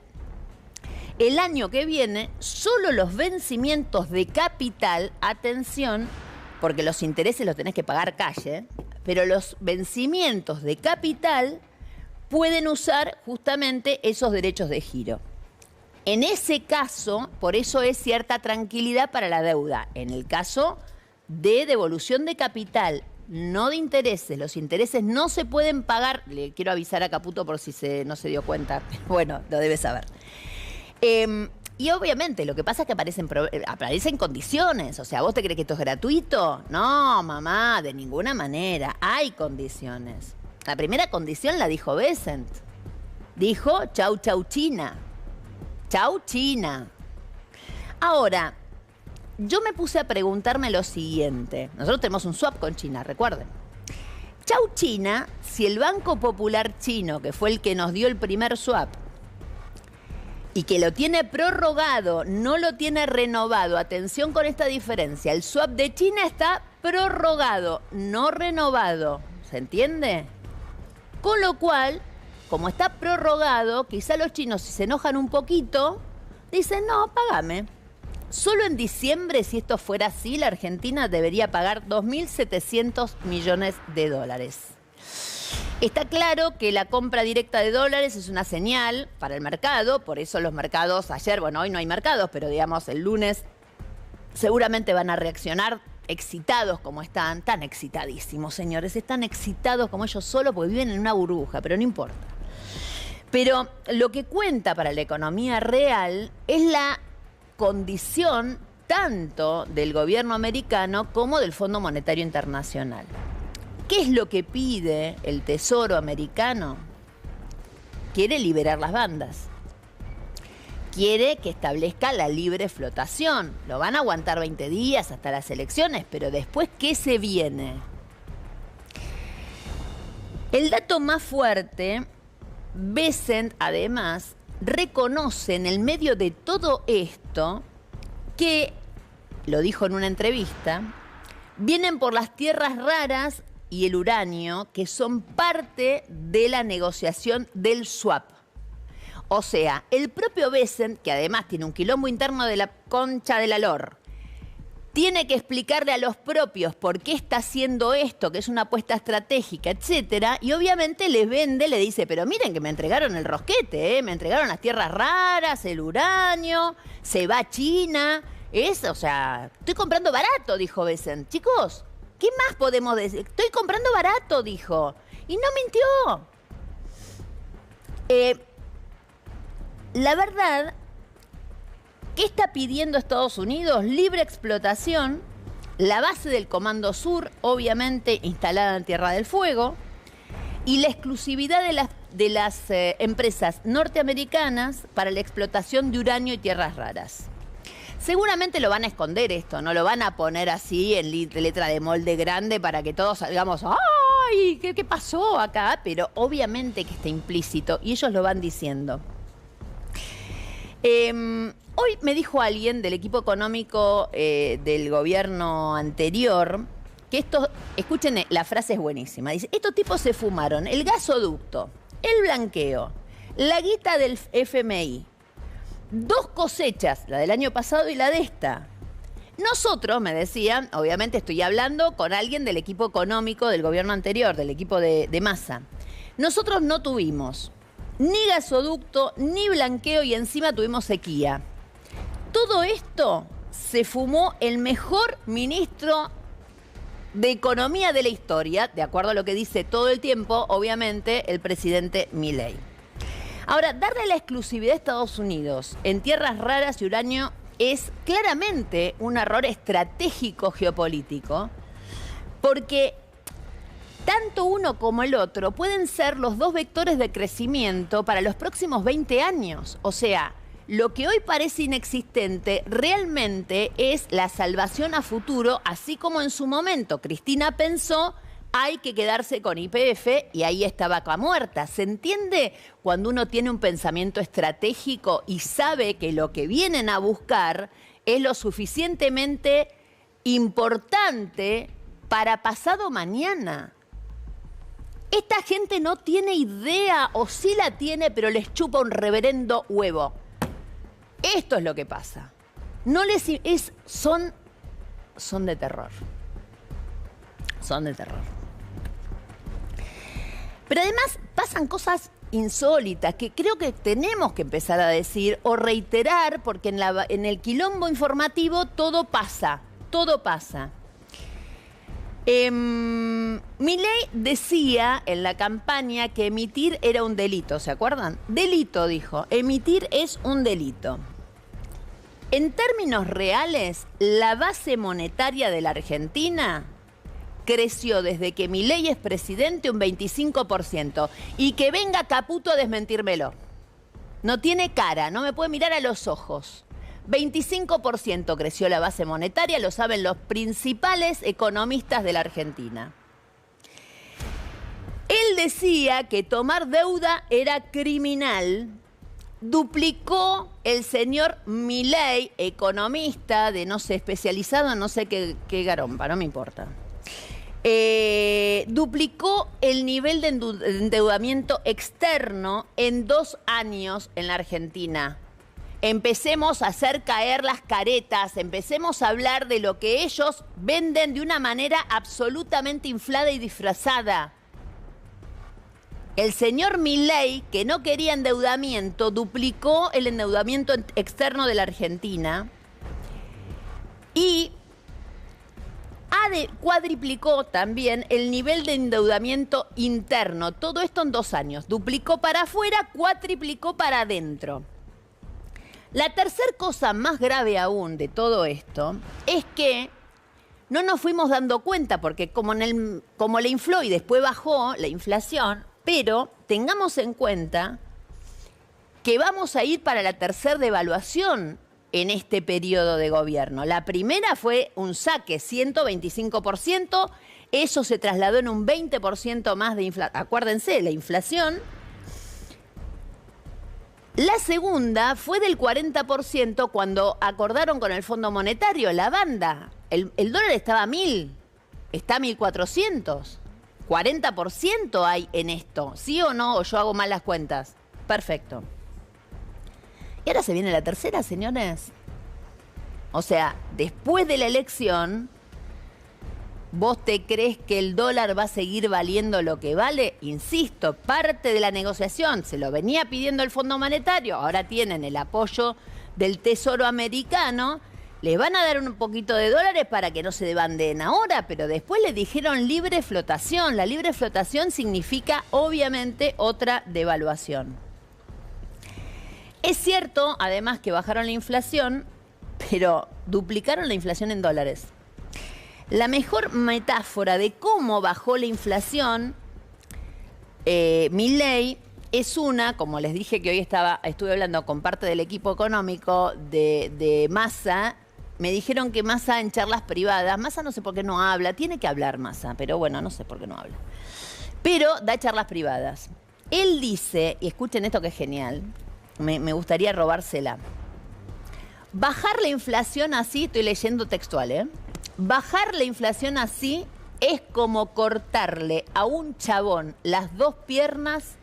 el año que viene, solo los vencimientos de capital, atención, porque los intereses los tenés que pagar calle, pero los vencimientos de capital pueden usar justamente esos derechos de giro. En ese caso, por eso es cierta tranquilidad para la deuda. En el caso de devolución de capital, no de intereses, los intereses no se pueden pagar. Le quiero avisar a Caputo por si no se dio cuenta. Bueno, lo debe saber. Y obviamente lo que pasa es que aparecen condiciones. O sea, ¿vos te crees que esto es gratuito? No, mamá, de ninguna manera. Hay condiciones. La primera condición la dijo Bessent. Dijo, chau, chau, China. Chau, China. Ahora, yo me puse a preguntarme lo siguiente. Nosotros tenemos un swap con China, recuerden. Chau, China, si el Banco Popular Chino, que fue el que nos dio el primer swap, y que lo tiene prorrogado, no lo tiene renovado. Atención con esta diferencia. El swap de China está prorrogado, no renovado. ¿Se entiende? Con lo cual, como está prorrogado, quizá los chinos, si se enojan un poquito, dicen, no, págame. Solo en diciembre, si esto fuera así, la Argentina debería pagar 2.700 millones de dólares. Está claro que la compra directa de dólares es una señal para el mercado, por eso los mercados ayer, bueno, hoy no hay mercados, pero digamos el lunes seguramente van a reaccionar excitados como están, tan excitadísimos, señores, están excitados como ellos solos porque viven en una burbuja, pero no importa. Pero lo que cuenta para la economía real es la condición tanto del gobierno americano como del Fondo Monetario Internacional. ¿Qué es lo que pide el Tesoro americano? Quiere liberar las bandas. Quiere que establezca la libre flotación. Lo van a aguantar 20 días hasta las elecciones, pero después, ¿qué se viene? El dato más fuerte, Bessent, además, reconoce en el medio de todo esto que, lo dijo en una entrevista, vienen por las tierras raras y el uranio, que son parte de la negociación del swap. O sea, el propio Bessent, que además tiene un quilombo interno de la concha de la lor, tiene que explicarle a los propios por qué está haciendo esto, que es una apuesta estratégica, etcétera, y obviamente les vende, le dice, pero miren que me entregaron el rosquete, me entregaron las tierras raras, el uranio, se va a China, o sea, estoy comprando barato, dijo Bessent. Chicos, ¿qué más podemos decir? Estoy comprando barato, dijo. Y no mintió. La verdad, ¿qué está pidiendo Estados Unidos? Libre explotación, la base del Comando Sur, obviamente instalada en Tierra del Fuego, y la exclusividad de las empresas norteamericanas para la explotación de uranio y tierras raras. Seguramente lo van a esconder esto, no lo van a poner así en letra de molde grande para que todos salgamos, ¡ay! ¿Qué pasó acá? Pero obviamente que está implícito y ellos lo van diciendo. Hoy me dijo alguien del equipo económico del gobierno anterior que esto, escuchen, la frase es buenísima. Dice, estos tipos se fumaron el gasoducto, el blanqueo, la guita del FMI, 2 cosechas, la del año pasado y la de esta. Nosotros, me decían, obviamente estoy hablando con alguien del equipo económico del gobierno anterior, del equipo de Massa. Nosotros no tuvimos ni gasoducto, ni blanqueo y encima tuvimos sequía. Todo esto se fumó el mejor ministro de Economía de la historia, de acuerdo a lo que dice todo el tiempo, obviamente, el presidente Milei. Ahora, darle la exclusividad a Estados Unidos en tierras raras y uranio es claramente un error estratégico geopolítico, porque tanto uno como el otro pueden ser los dos vectores de crecimiento para los próximos 20 años. O sea, lo que hoy parece inexistente realmente es la salvación a futuro, así como en su momento Cristina pensó, hay que quedarse con YPF y ahí está Vaca Muerta. ¿Se entiende? Cuando uno tiene un pensamiento estratégico y sabe que lo que vienen a buscar es lo suficientemente importante para pasado mañana. Esta gente no tiene idea, o sí la tiene, pero les chupa un reverendo huevo. Esto es lo que pasa. No les son de terror. Son de terror. Pero además pasan cosas insólitas que creo que tenemos que empezar a decir o reiterar, porque en el quilombo informativo todo pasa, todo pasa. Milei decía en la campaña que emitir era un delito, ¿se acuerdan? Delito, dijo. Emitir es un delito. En términos reales, la base monetaria de la Argentina creció desde que Milei es presidente un 25%. Y que venga Caputo a desmentírmelo. No tiene cara, no me puede mirar a los ojos. 25% creció la base monetaria, lo saben los principales economistas de la Argentina. Él decía que tomar deuda era criminal duplicó el señor Milei, economista, de no sé, especializado en no sé qué garompa, no me importa. Duplicó el nivel de endeudamiento externo en 2 años en la Argentina. Empecemos a hacer caer las caretas, empecemos a hablar de lo que ellos venden de una manera absolutamente inflada y disfrazada. El señor Milei, que no quería endeudamiento, duplicó el endeudamiento externo de la Argentina y cuadriplicó también el nivel de endeudamiento interno. Todo esto en 2 años. Duplicó para afuera, cuatriplicó para adentro. La tercera cosa más grave aún de todo esto es que no nos fuimos dando cuenta, porque como le infló y después bajó la inflación, pero tengamos en cuenta que vamos a ir para la tercera devaluación en este periodo de gobierno. La primera fue un saque, 125%, eso se trasladó en un 20% más de inflación. Acuérdense, la inflación. La segunda fue del 40% cuando acordaron con el Fondo Monetario, la banda. El dólar estaba a 1.000, está a 1.400. 40% hay en esto, ¿sí o no? ¿O yo hago mal las cuentas? Perfecto. Y ahora se viene la tercera, señores. O sea, después de la elección, ¿vos te crees que el dólar va a seguir valiendo lo que vale? Insisto, parte de la negociación se lo venía pidiendo el Fondo Monetario, ahora tienen el apoyo del Tesoro americano, les van a dar un poquito de dólares para que no se debandeen ahora, pero después le dijeron libre flotación. La libre flotación significa, obviamente, otra devaluación. Es cierto, además, que bajaron la inflación, pero duplicaron la inflación en dólares. La mejor metáfora de cómo bajó la inflación, Milei, es una, como les dije que hoy estuve hablando con parte del equipo económico de Massa. Me dijeron que Massa en charlas privadas, Massa no sé por qué no habla, tiene que hablar Massa, pero bueno, no sé por qué no habla. Pero da charlas privadas. Él dice, y escuchen esto que es genial, me gustaría robársela. Bajar la inflación así, estoy leyendo textual, bajar la inflación así es como cortarle a un chabón las 2 piernas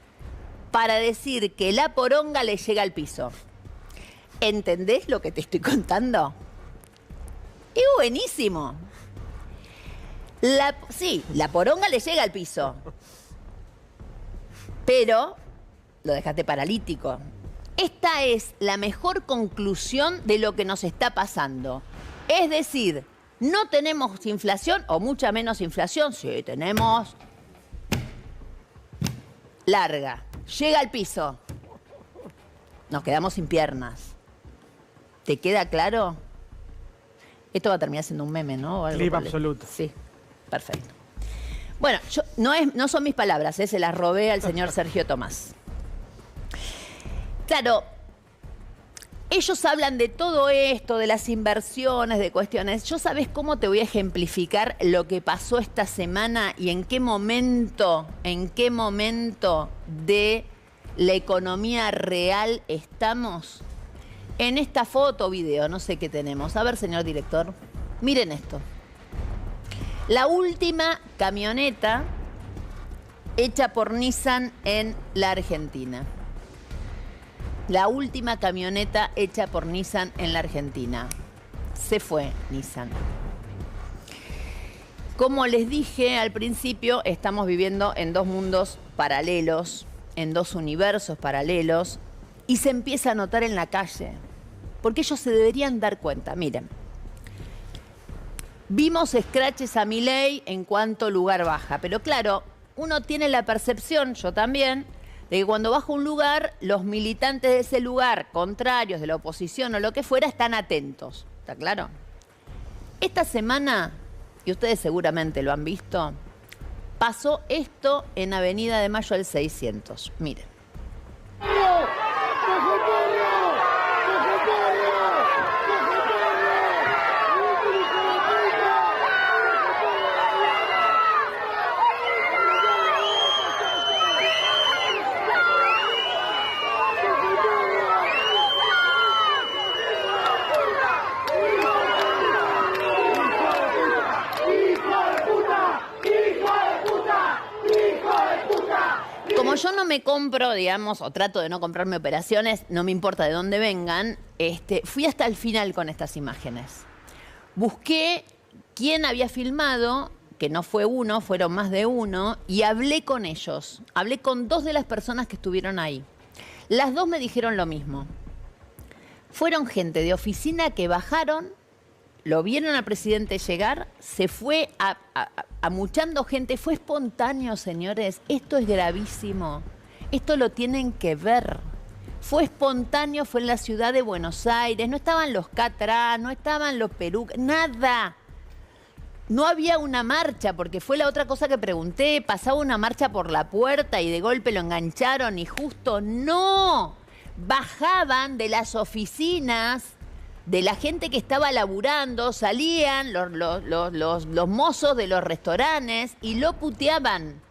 para decir que la poronga le llega al piso. ¿Entendés lo que te estoy contando? Es buenísimo. Sí, la poronga le llega al piso. Pero lo dejaste paralítico. Esta es la mejor conclusión de lo que nos está pasando. Es decir, no tenemos inflación o mucha menos inflación. Sí, tenemos larga. Llega al piso. Nos quedamos sin piernas. ¿Te queda claro? Esto va a terminar siendo un meme, ¿no? Clip absoluto. Sí, perfecto. Bueno, no son mis palabras, se las robé al señor Sergio Tomás. Claro, ellos hablan de todo esto, de las inversiones, de cuestiones. ¿Yo sabés cómo te voy a ejemplificar lo que pasó esta semana y en qué momento de la economía real estamos? En esta foto o video, no sé qué tenemos. A ver, señor director, miren esto. La última camioneta hecha por Nissan en la Argentina. La última camioneta hecha por Nissan en la Argentina. Se fue Nissan. Como les dije al principio, estamos viviendo en 2 mundos paralelos, en 2 universos paralelos, y se empieza a notar en la calle. Porque ellos se deberían dar cuenta. Miren, vimos scratches a Milei en cuánto lugar baja. Pero claro, uno tiene la percepción, yo también, de que cuando baja un lugar, los militantes de ese lugar, contrarios de la oposición o lo que fuera, están atentos. ¿Está claro? Esta semana, y ustedes seguramente lo han visto, pasó esto en Avenida de Mayo al 600. Miren. yo no me compro, digamos, o trato de no comprarme operaciones, no me importa de dónde vengan, fui hasta el final con estas imágenes. Busqué quién había filmado, que no fue uno, fueron más de uno, y hablé con ellos. Hablé con 2 de las personas que estuvieron ahí. Las 2 me dijeron lo mismo. Fueron gente de oficina que bajaron, lo vieron al presidente llegar, se fue amuchando gente, fue espontáneo, señores. Esto es gravísimo. Esto lo tienen que ver. Fue espontáneo, fue en la ciudad de Buenos Aires, no estaban los Catrás, no estaban los Perucas, nada. No había una marcha, porque fue la otra cosa que pregunté, pasaba una marcha por la puerta y de golpe lo engancharon y justo no. Bajaban de las oficinas de la gente que estaba laburando, salían los mozos de los restaurantes y lo puteaban.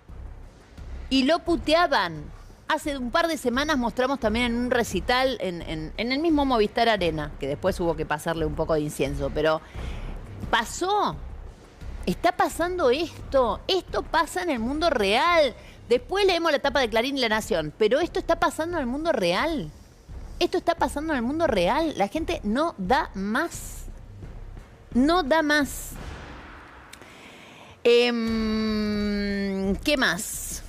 Y lo puteaban. Hace un par de semanas mostramos también en un recital en el mismo Movistar Arena, que después hubo que pasarle un poco de incienso, pero pasó. Está pasando esto. Esto pasa en el mundo real. Después leemos la tapa de Clarín y La Nación, pero esto está pasando en el mundo real. Esto está pasando en el mundo real. La gente no da más. No da más. ¿Qué más?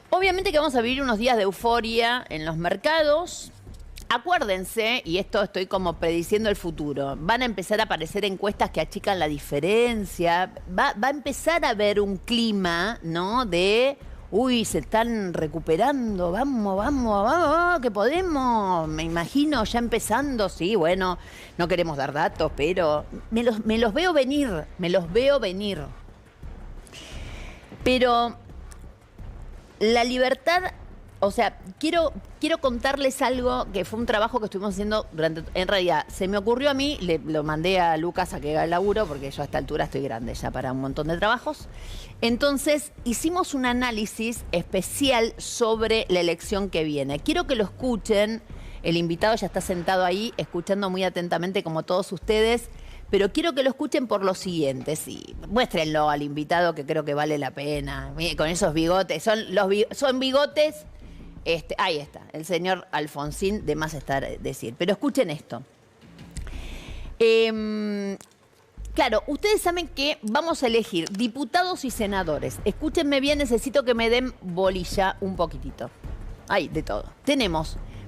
Obviamente que vamos a vivir unos días de euforia en los mercados. Acuérdense, y esto estoy como prediciendo el futuro, van a empezar a aparecer encuestas que achican la diferencia. Va a empezar a haber un clima, ¿no? De... Uy, se están recuperando, vamos, que podemos. Me imagino ya empezando, sí, bueno, no queremos dar datos, pero me los veo venir, Pero la libertad, o sea, quiero contarles algo que fue un trabajo que estuvimos haciendo durante... En realidad, se me ocurrió a mí, lo mandé a Lucas a que haga el laburo, porque yo a esta altura estoy grande ya para un montón de trabajos. Entonces, hicimos un análisis especial sobre la elección que viene. Quiero que lo escuchen. El invitado ya está sentado ahí, escuchando muy atentamente como todos ustedes, pero quiero que lo escuchen por lo siguiente. Sí, muéstrenlo al invitado, que creo que vale la pena. Mire, con esos bigotes, son bigotes... ahí está, el señor Alfonsín, de más estar decir. Pero escuchen esto. Claro, ustedes saben que vamos a elegir diputados y senadores. Escúchenme bien, necesito que me den bolilla un poquitito. Hay de todo.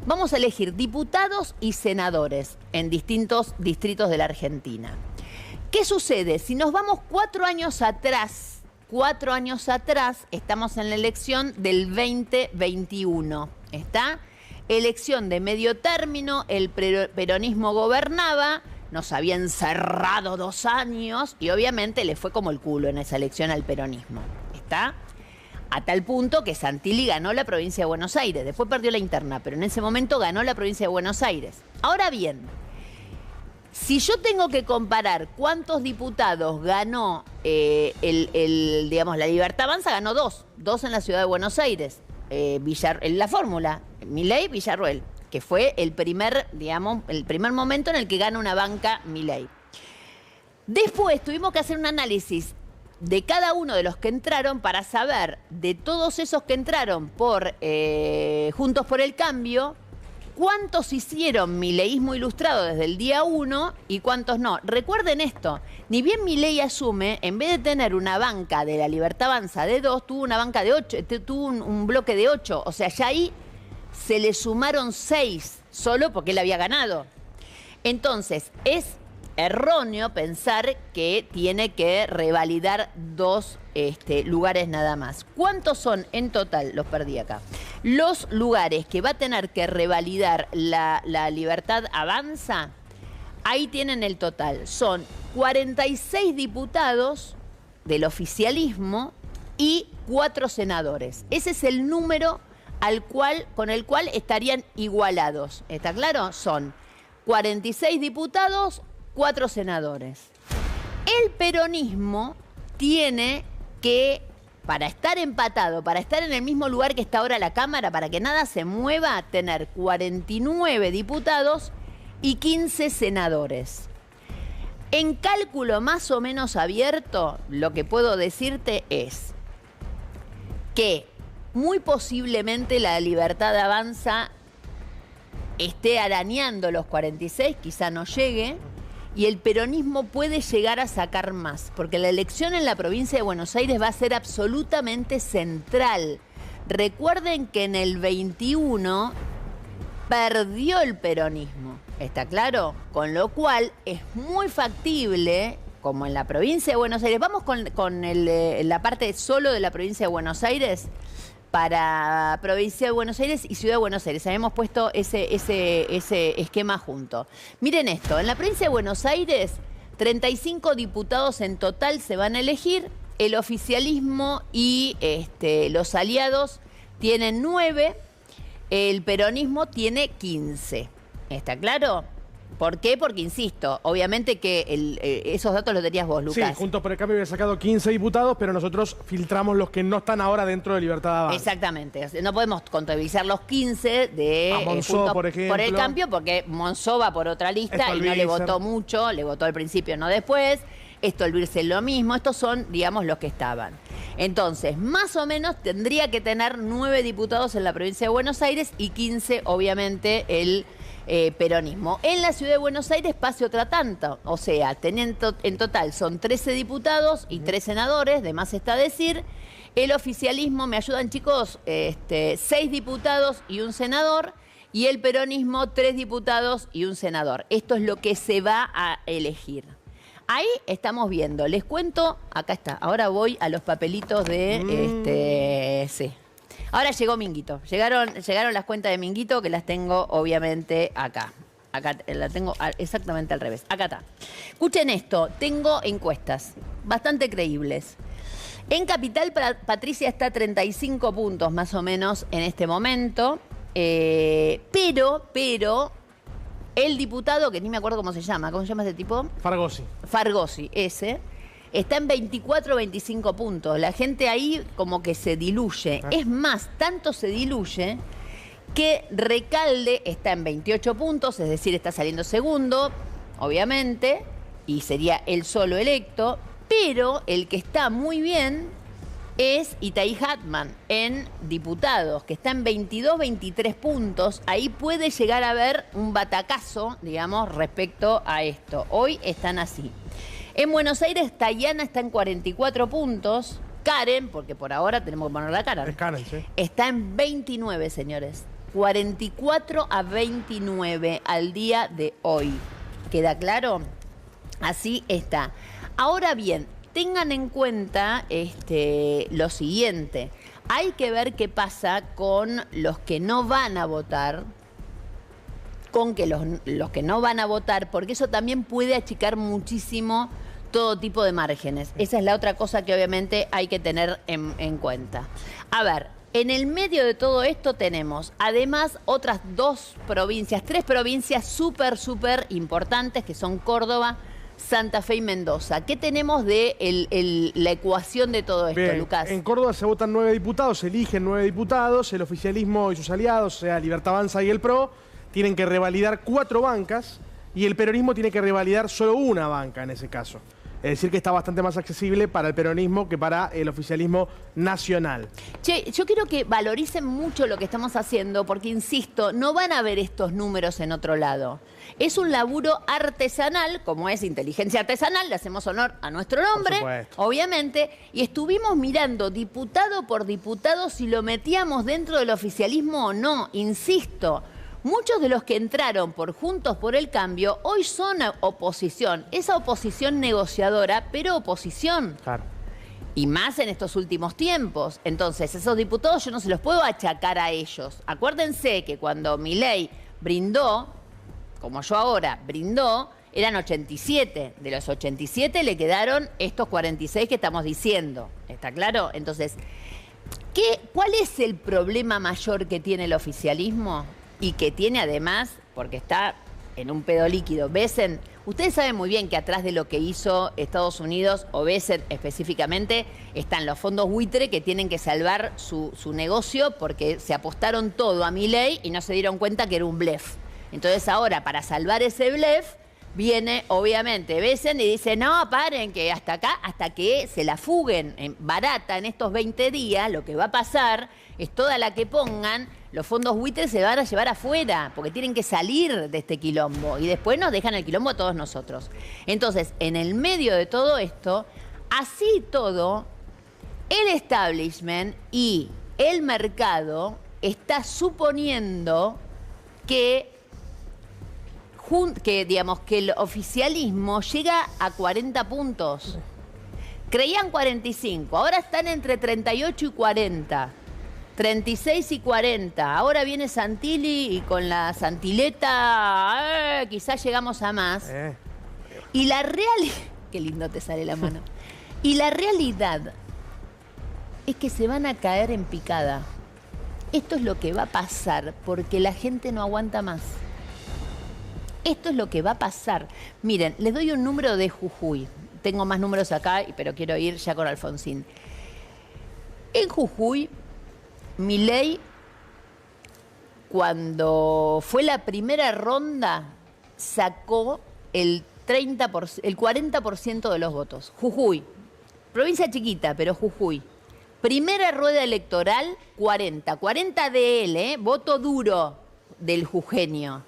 Vamos a elegir diputados y senadores en distintos distritos de la Argentina. ¿Qué sucede? Si nos vamos 4 años atrás, estamos en la elección del 2021. ¿Está? Elección de medio término, el peronismo gobernaba, nos había encerrado 2 años y obviamente le fue como el culo en esa elección al peronismo. ¿Está? A tal punto que Santilli ganó la provincia de Buenos Aires. Después perdió la interna, pero en ese momento ganó la provincia de Buenos Aires. Ahora bien, si yo tengo que comparar cuántos diputados ganó digamos, la Libertad Avanza, ganó 2 en la ciudad de Buenos Aires. En la fórmula, Milei, Villarruel, que fue el primer momento en el que gana una banca Milei. Después tuvimos que hacer un análisis de cada uno de los que entraron para saber de todos esos que entraron por Juntos por el Cambio, cuántos hicieron mileísmo ilustrado desde el día 1 y cuántos no. Recuerden esto, ni bien Milei asume, en vez de tener una banca de la Libertad Avanza de 2, tuvo una banca de 8, tuvo un bloque de 8. O sea, ya ahí se le sumaron 6, solo porque él había ganado. Entonces, es erróneo pensar que tiene que revalidar 2 lugares nada más. ¿Cuántos son en total? Los perdí acá. Los lugares que va a tener que revalidar la Libertad Avanza, ahí tienen el total. Son 46 diputados del oficialismo y 4 senadores. Ese es el número con el cual estarían igualados. ¿Está claro? Son 46 diputados, 4 senadores. El peronismo tiene que, para estar empatado, para estar en el mismo lugar que está ahora la Cámara, para que nada se mueva, tener 49 diputados y 15 senadores. En cálculo más o menos abierto, lo que puedo decirte es, que muy posiblemente la Libertad Avanza esté arañando los 46, quizá no llegue, y el peronismo puede llegar a sacar más, porque la elección en la provincia de Buenos Aires va a ser absolutamente central. Recuerden que en el 21 perdió el peronismo, ¿está claro? Con lo cual es muy factible, como en la provincia de Buenos Aires, vamos con la parte solo de la provincia de Buenos Aires, para provincia de Buenos Aires y ciudad de Buenos Aires. Habíamos puesto ese esquema junto. Miren esto, en la provincia de Buenos Aires, 35 diputados en total se van a elegir. El oficialismo y los aliados tienen 9, el peronismo tiene 15. ¿Está claro? ¿Por qué? Porque, insisto, obviamente que esos datos los tenías vos, Lucas. Sí, Juntos por el Cambio había sacado 15 diputados, pero nosotros filtramos los que no están ahora dentro de Libertad Avanza. Exactamente. No podemos contabilizar los 15 de Monzó, por ejemplo. Por el Cambio, porque Monzó va por otra lista y no le votó mucho, le votó al principio, no después. Stolbizer lo mismo. Estos son, digamos, los que estaban. Entonces, más o menos tendría que tener 9 diputados en la provincia de Buenos Aires y 15, obviamente, el peronismo. En la ciudad de Buenos Aires pase otra tanta, o sea, en total son 13 diputados y 3 senadores, de más está decir. El oficialismo, ¿me ayudan, chicos? 6 diputados y un senador, y el peronismo 3 diputados y un senador. Esto es lo que se va a elegir. Ahí estamos viendo, les cuento, acá está, ahora voy a los papelitos de sí. Ahora llegó Minguito. Llegaron las cuentas de Minguito, que las tengo obviamente acá. Acá la tengo exactamente al revés. Acá está. Escuchen esto. Tengo encuestas bastante creíbles. En Capital, Patricia está a 35 puntos más o menos en este momento. Pero el diputado, que ni me acuerdo cómo se llama ese tipo? Fargosi, ese. Está en 24 o 25 puntos. La gente ahí como que se diluye. Es más, tanto se diluye que Recalde está en 28 puntos, es decir, está saliendo segundo, obviamente, y sería él solo electo. Pero el que está muy bien es Itay Hatman en diputados, que está en 22, 23 puntos. Ahí puede llegar a haber un batacazo, digamos, respecto a esto. Hoy están así. En Buenos Aires, Tayana está en 44 puntos. Karen, porque por ahora tenemos que poner la cara. Es Karen, sí. Está en 29, señores. 44 a 29 al día de hoy. ¿Queda claro? Así está. Ahora bien, tengan en cuenta lo siguiente. Hay que ver qué pasa con los que no van a votar, los que no van a votar, porque eso también puede achicar muchísimo todo tipo de márgenes. Esa es la otra cosa que obviamente hay que tener en cuenta. A ver, en el medio de todo esto tenemos además otras 3 provincias súper importantes, que son Córdoba, Santa Fe y Mendoza. ¿Qué tenemos de la ecuación de todo esto, bien, Lucas? En Córdoba se votan 9 diputados, se eligen 9 diputados, el oficialismo y sus aliados, o sea, Libertad Avanza y el PRO, tienen que revalidar 4 bancas y el peronismo tiene que revalidar solo una banca en ese caso. Es decir, que está bastante más accesible para el peronismo que para el oficialismo nacional. Che, yo quiero que valoricen mucho lo que estamos haciendo, porque, insisto, no van a ver estos números en otro lado. Es un laburo artesanal, como es inteligencia artesanal, le hacemos honor a nuestro nombre, obviamente, y estuvimos mirando diputado por diputado si lo metíamos dentro del oficialismo o no, insisto. Muchos de los que entraron por Juntos por el Cambio hoy son oposición. Esa oposición negociadora, pero oposición. Claro. Y más en estos últimos tiempos. Entonces, esos diputados yo no se los puedo achacar a ellos. Acuérdense que cuando Milei brindó, como yo ahora brindó, eran 87. De los 87 le quedaron estos 46 que estamos diciendo. ¿Está claro? Entonces, ¿cuál es el problema mayor que tiene el oficialismo? Y que tiene además, porque está en un pedo líquido. Besen, ustedes saben muy bien que atrás de lo que hizo Estados Unidos, o Besen específicamente, están los fondos buitre que tienen que salvar su negocio porque se apostaron todo a Milei y no se dieron cuenta que era un blef. Entonces ahora, para salvar ese blef, viene, obviamente, besen y dicen, no, paren, que hasta acá, hasta que se la fuguen barata en estos 20 días, lo que va a pasar es toda la que pongan, los fondos buitres se van a llevar afuera, porque tienen que salir de este quilombo, y después nos dejan el quilombo a todos nosotros. Entonces, en el medio de todo esto, así todo, el establishment y el mercado está suponiendo que digamos, que el oficialismo llega a 40 puntos. Creían 45, ahora están entre 38 y 40. 36 y 40. Ahora viene Santilli y con la Santileta quizás llegamos a más. Y la realidad... Qué lindo te sale la mano. Y la realidad es que se van a caer en picada. Esto es lo que va a pasar porque la gente no aguanta más. Esto es lo que va a pasar. Miren, les doy un número de Jujuy. Tengo más números acá, pero quiero ir ya con Alfonsín. En Jujuy, Milei, cuando fue la primera ronda, sacó el 40% de los votos. Jujuy, provincia chiquita, pero Jujuy. Primera rueda electoral, 40. 40 de él, voto duro del jujeño.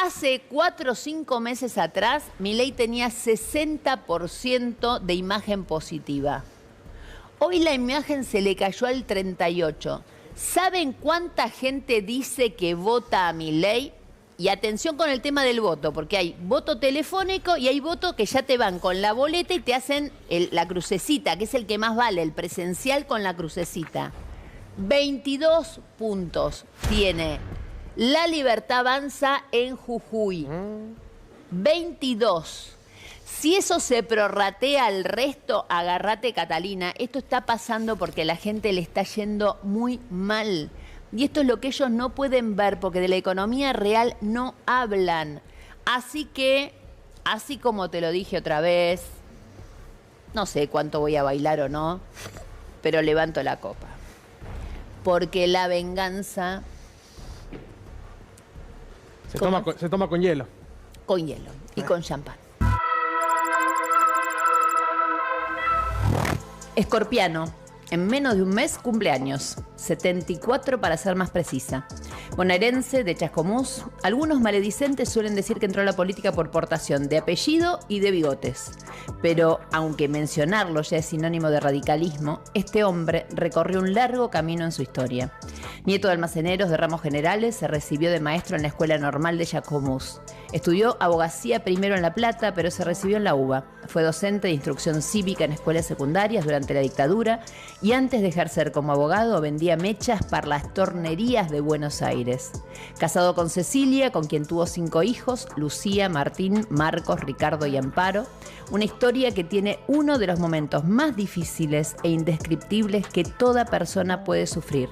Hace 4 o 5 meses atrás, Milei tenía 60% de imagen positiva. Hoy la imagen se le cayó al 38%. ¿Saben cuánta gente dice que vota a Milei? Y atención con el tema del voto, porque hay voto telefónico y hay voto que ya te van con la boleta y te hacen la crucecita, que es el que más vale, el presencial con la crucecita. 22 puntos tiene La Libertad Avanza en Jujuy. 22. Si eso se prorratea al resto, agárrate, Catalina. Esto está pasando porque a la gente le está yendo muy mal. Y esto es lo que ellos no pueden ver porque de la economía real no hablan. Así que, así como te lo dije otra vez, no sé cuánto voy a bailar o no, pero levanto la copa. Porque la venganza... Se toma con hielo. Con hielo y con champán. Escorpiano, en menos de un mes cumpleaños, 74 para ser más precisa. Bonaerense de Chascomús, algunos maledicentes suelen decir que entró a la política por portación de apellido y de bigotes. Pero, aunque mencionarlo ya es sinónimo de radicalismo, este hombre recorrió un largo camino en su historia. Nieto de almaceneros de ramos generales, se recibió de maestro en la Escuela Normal de Chascomús. Estudió abogacía primero en La Plata, pero se recibió en la UBA. Fue docente de instrucción cívica en escuelas secundarias durante la dictadura y antes de ejercer como abogado vendía mechas para las tornerías de Buenos Aires. Casado con Cecilia, con quien tuvo 5 hijos, Lucía, Martín, Marcos, Ricardo y Amparo. Una historia que tiene uno de los momentos más difíciles e indescriptibles que toda persona puede sufrir: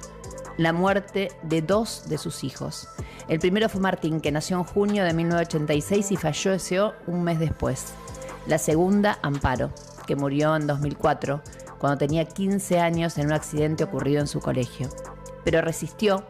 la muerte de 2 de sus hijos. El primero fue Martín, que nació en junio de 1986 y falleció un mes después. La segunda, Amparo, que murió en 2004, cuando tenía 15 años en un accidente ocurrido en su colegio. Pero resistió.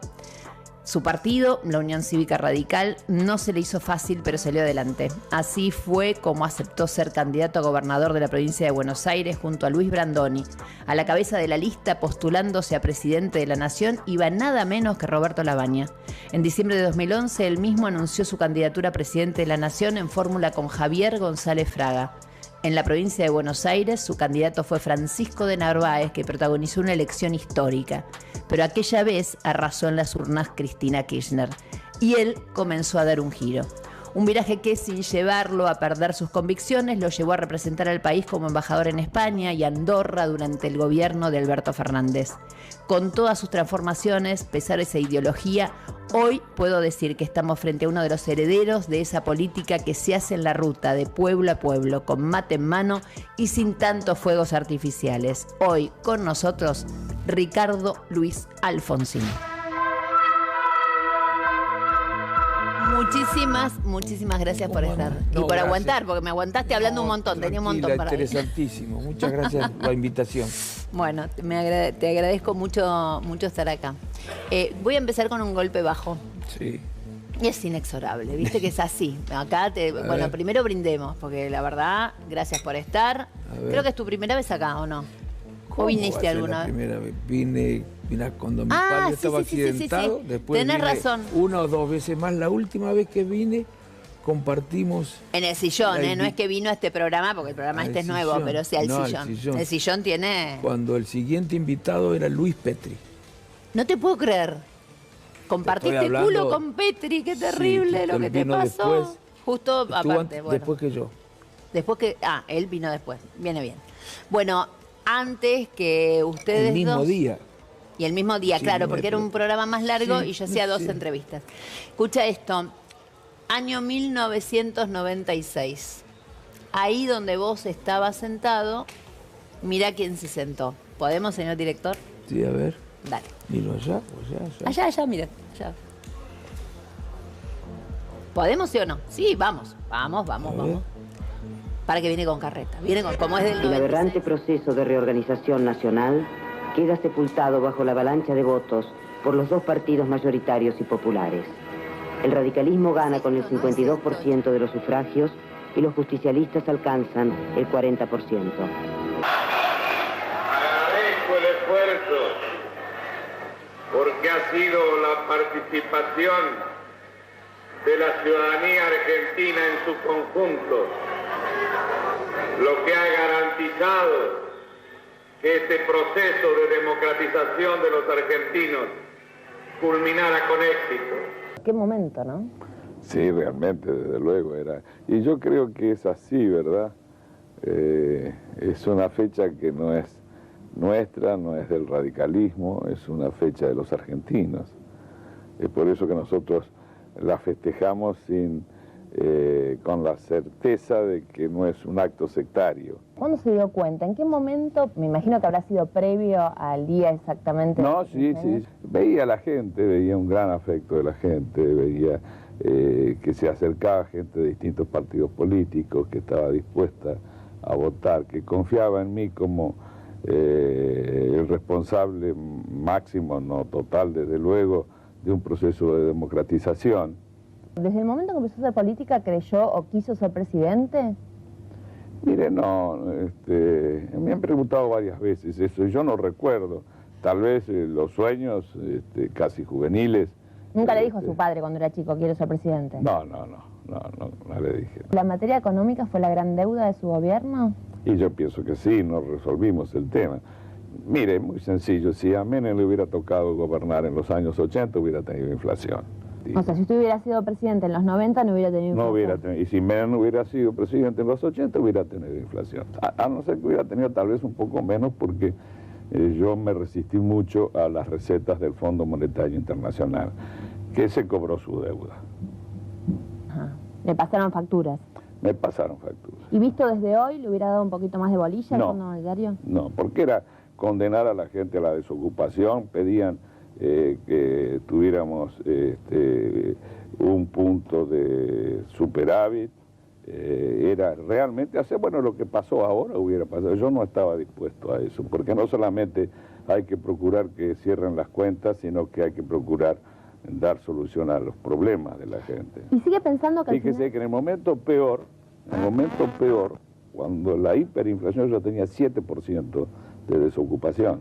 Su partido, la Unión Cívica Radical, no se le hizo fácil, pero salió adelante. Así fue como aceptó ser candidato a gobernador de la provincia de Buenos Aires junto a Luis Brandoni. A la cabeza de la lista, postulándose a presidente de la Nación, iba nada menos que Roberto Labaña. En diciembre de 2011, él mismo anunció su candidatura a presidente de la Nación en fórmula con Javier González Fraga. En la provincia de Buenos Aires, su candidato fue Francisco de Narváez, que protagonizó una elección histórica. Pero aquella vez arrasó en las urnas Cristina Kirchner. Y él comenzó a dar un giro. Un viraje que, sin llevarlo a perder sus convicciones, lo llevó a representar al país como embajador en España y Andorra durante el gobierno de Alberto Fernández. Con todas sus transformaciones, pesares e ideología, hoy puedo decir que estamos frente a uno de los herederos de esa política que se hace en la ruta de pueblo a pueblo, con mate en mano y sin tantos fuegos artificiales. Hoy, con nosotros, Ricardo Luis Alfonsín. Muchísimas gracias por estar. Y por aguantar, porque me aguantaste hablando un montón, tenía un montón para decir. Interesantísimo, muchas gracias por la invitación. Bueno, te agradezco mucho estar acá. Voy a empezar con un golpe bajo. Sí. Y es inexorable, viste que es así. Acá, bueno, primero brindemos, porque la verdad, gracias por estar. Creo que es tu primera vez acá, ¿o no? ¿O viniste alguna vez? Primera vez. Vine cuando mi padre estaba accidentado. Sí. Después tenés vine razón. 1 o 2 veces más. La última vez que vine, compartimos... En el sillón, no es que vino a este programa, porque el programa este es nuevo, pero sí al sillón. El sillón tiene... Cuando el siguiente invitado era Luis Petri. No te puedo creer. Compartiste culo con Petri, qué terrible lo que te pasó. Después, justo aparte, bueno. Después que yo. Después que... él vino después. Viene bien. Bueno, antes que ustedes El mismo dos... día. Y el mismo día, claro, porque era un programa más largo y yo hacía 2 entrevistas. Escucha esto. Año 1996. Ahí donde vos estabas sentado, mirá quién se sentó. ¿Podemos, señor director? Sí, a ver. Dale. Miro allá. Allá, mira. Allá. ¿Podemos, sí o no? Sí, vamos. Vamos. Para que viene con carreta. Viene con, como es del 96. El aberrante proceso de reorganización nacional queda sepultado bajo la avalancha de votos por los 2 partidos mayoritarios y populares. El radicalismo gana con el 52% de los sufragios y los justicialistas alcanzan el 40%. Agradezco el esfuerzo porque ha sido la participación de la ciudadanía argentina en su conjunto lo que ha garantizado que este proceso de democratización de los argentinos culminara con éxito. Qué momento, ¿no? Sí, realmente, desde luego era. Y yo creo que es así, ¿verdad? Es una fecha que no es nuestra, no es del radicalismo, es una fecha de los argentinos. Es por eso que nosotros la festejamos con la certeza de que no es un acto sectario. ¿Cuándo se dio cuenta? ¿En qué momento? Me imagino que habrá sido previo al día exactamente. No, sí. Veía a la gente, veía un gran afecto de la gente, veía que se acercaba gente de distintos partidos políticos, que estaba dispuesta a votar, que confiaba en mí como el responsable máximo, no total, desde luego, de un proceso de democratización. ¿Desde el momento que empezó a hacer política creyó o quiso ser presidente? Mire, no, me han preguntado varias veces eso, yo no recuerdo, tal vez los sueños casi juveniles. ¿Nunca le dijo a su padre cuando era chico, quiero ser presidente? No le dije. ¿La materia económica fue la gran deuda de su gobierno? Y yo pienso que sí, no resolvimos el tema. Mire, muy sencillo, si a Menem le hubiera tocado gobernar en los años 80, hubiera tenido inflación. O sea, si usted hubiera sido presidente en los 90, no hubiera tenido inflación. No hubiera tenido, y si Menem hubiera sido presidente en los 80, hubiera tenido inflación. A no ser que hubiera tenido tal vez un poco menos, porque yo me resistí mucho a las recetas del Fondo Monetario Internacional, que se cobró su deuda. Ajá. ¿Le pasaron facturas? Me pasaron facturas. ¿Y visto desde hoy, le hubiera dado un poquito más de bolilla al Fondo Monetario? No, porque era condenar a la gente a la desocupación, pedían que tuviéramos un punto de superávit, era realmente hacer, lo que pasó ahora hubiera pasado. Yo no estaba dispuesto a eso, porque no solamente hay que procurar que cierren las cuentas, sino que hay que procurar dar solución a los problemas de la gente. ¿Y sigue pensando que Fíjese que en el momento peor, cuando la hiperinflación yo tenía 7% de desocupación.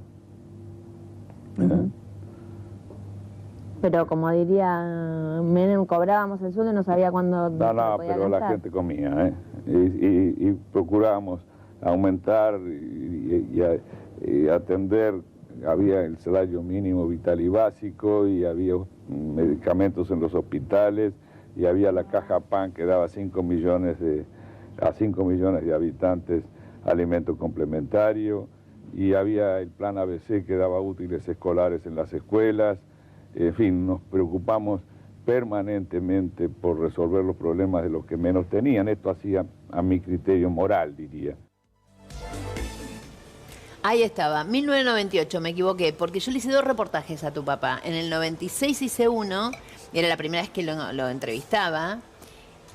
Pero como diría Menem, cobrábamos el sueldo y no sabía cuándo... No, pero la gente comía, y procurábamos aumentar y atender. Había el salario mínimo vital y básico, y había medicamentos en los hospitales, y había la caja PAN que daba a 5 millones de habitantes alimento complementario, y había el plan ABC que daba útiles escolares en las escuelas. En fin, nos preocupamos permanentemente por resolver los problemas de los que menos tenían. Esto hacía, a mi criterio moral, diría. Ahí estaba, 1998, me equivoqué, porque yo le hice 2 reportajes a tu papá. En el 96 hice uno, y era la primera vez que lo entrevistaba,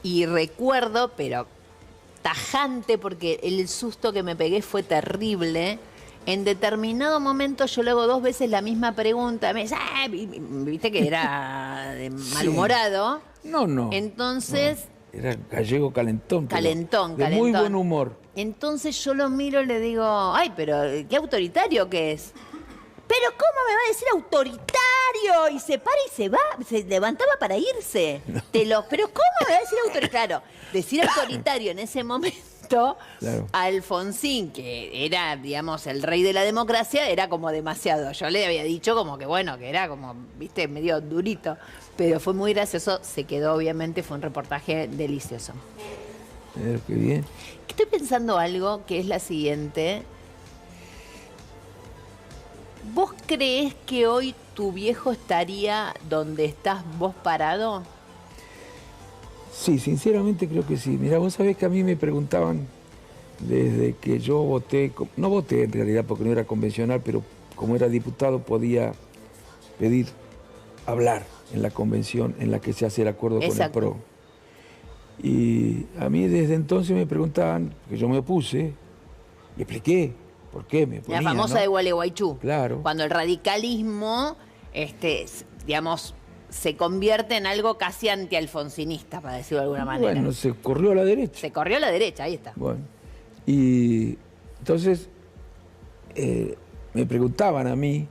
y recuerdo, pero tajante, porque el susto que me pegué fue terrible. En determinado momento yo le hago 2 veces la misma pregunta, me dice, viste que era malhumorado. No. Entonces... Era gallego calentón. Calentón. De muy buen humor. Entonces yo lo miro y le digo, ay, pero qué autoritario que es. ¿Pero cómo me va a decir autoritario? Y se para y se va, se levantaba para irse. No. Pero ¿cómo me va a decir autoritario? Claro, decir autoritario en ese momento, claro. A Alfonsín, que era, digamos, el rey de la democracia, era como demasiado. Yo le había dicho como que, bueno, que era como, viste, medio durito. Pero fue muy gracioso, se quedó, obviamente, fue un reportaje delicioso. Qué bien. Estoy pensando algo que es la siguiente. ¿Vos creés que hoy tu viejo estaría donde estás vos parado? Sí, sinceramente creo que sí. Mira, vos sabés que a mí me preguntaban desde que yo voté, no voté en realidad porque no era convencional, pero como era diputado podía pedir hablar en la convención en la que se hace el acuerdo con el PRO. Y a mí desde entonces me preguntaban, que yo me opuse y expliqué por qué me oponía. La famosa de Gualeguaychú. Claro. Cuando el radicalismo, digamos, se convierte en algo casi antialfonsinista, para decirlo de alguna manera. Bueno, se corrió a la derecha. Se corrió a la derecha, ahí está. Bueno, y entonces me preguntaban a mí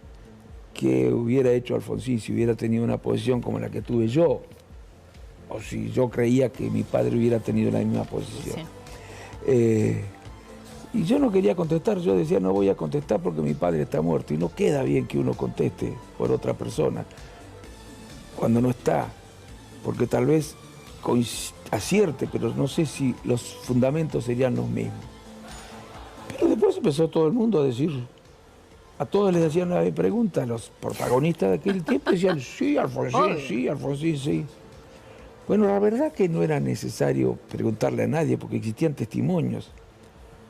qué hubiera hecho Alfonsín si hubiera tenido una posición como la que tuve yo, o si yo creía que mi padre hubiera tenido la misma posición. Sí. Y yo no quería contestar, yo decía no voy a contestar porque mi padre está muerto y no queda bien que uno conteste por otra persona cuando no está, porque tal vez acierte, pero no sé si los fundamentos serían los mismos. Pero después empezó todo el mundo a decir, a todos les hacían la pregunta, los protagonistas de aquel tiempo decían, sí, Alfonsín, sí. Bueno, la verdad que no era necesario preguntarle a nadie porque existían testimonios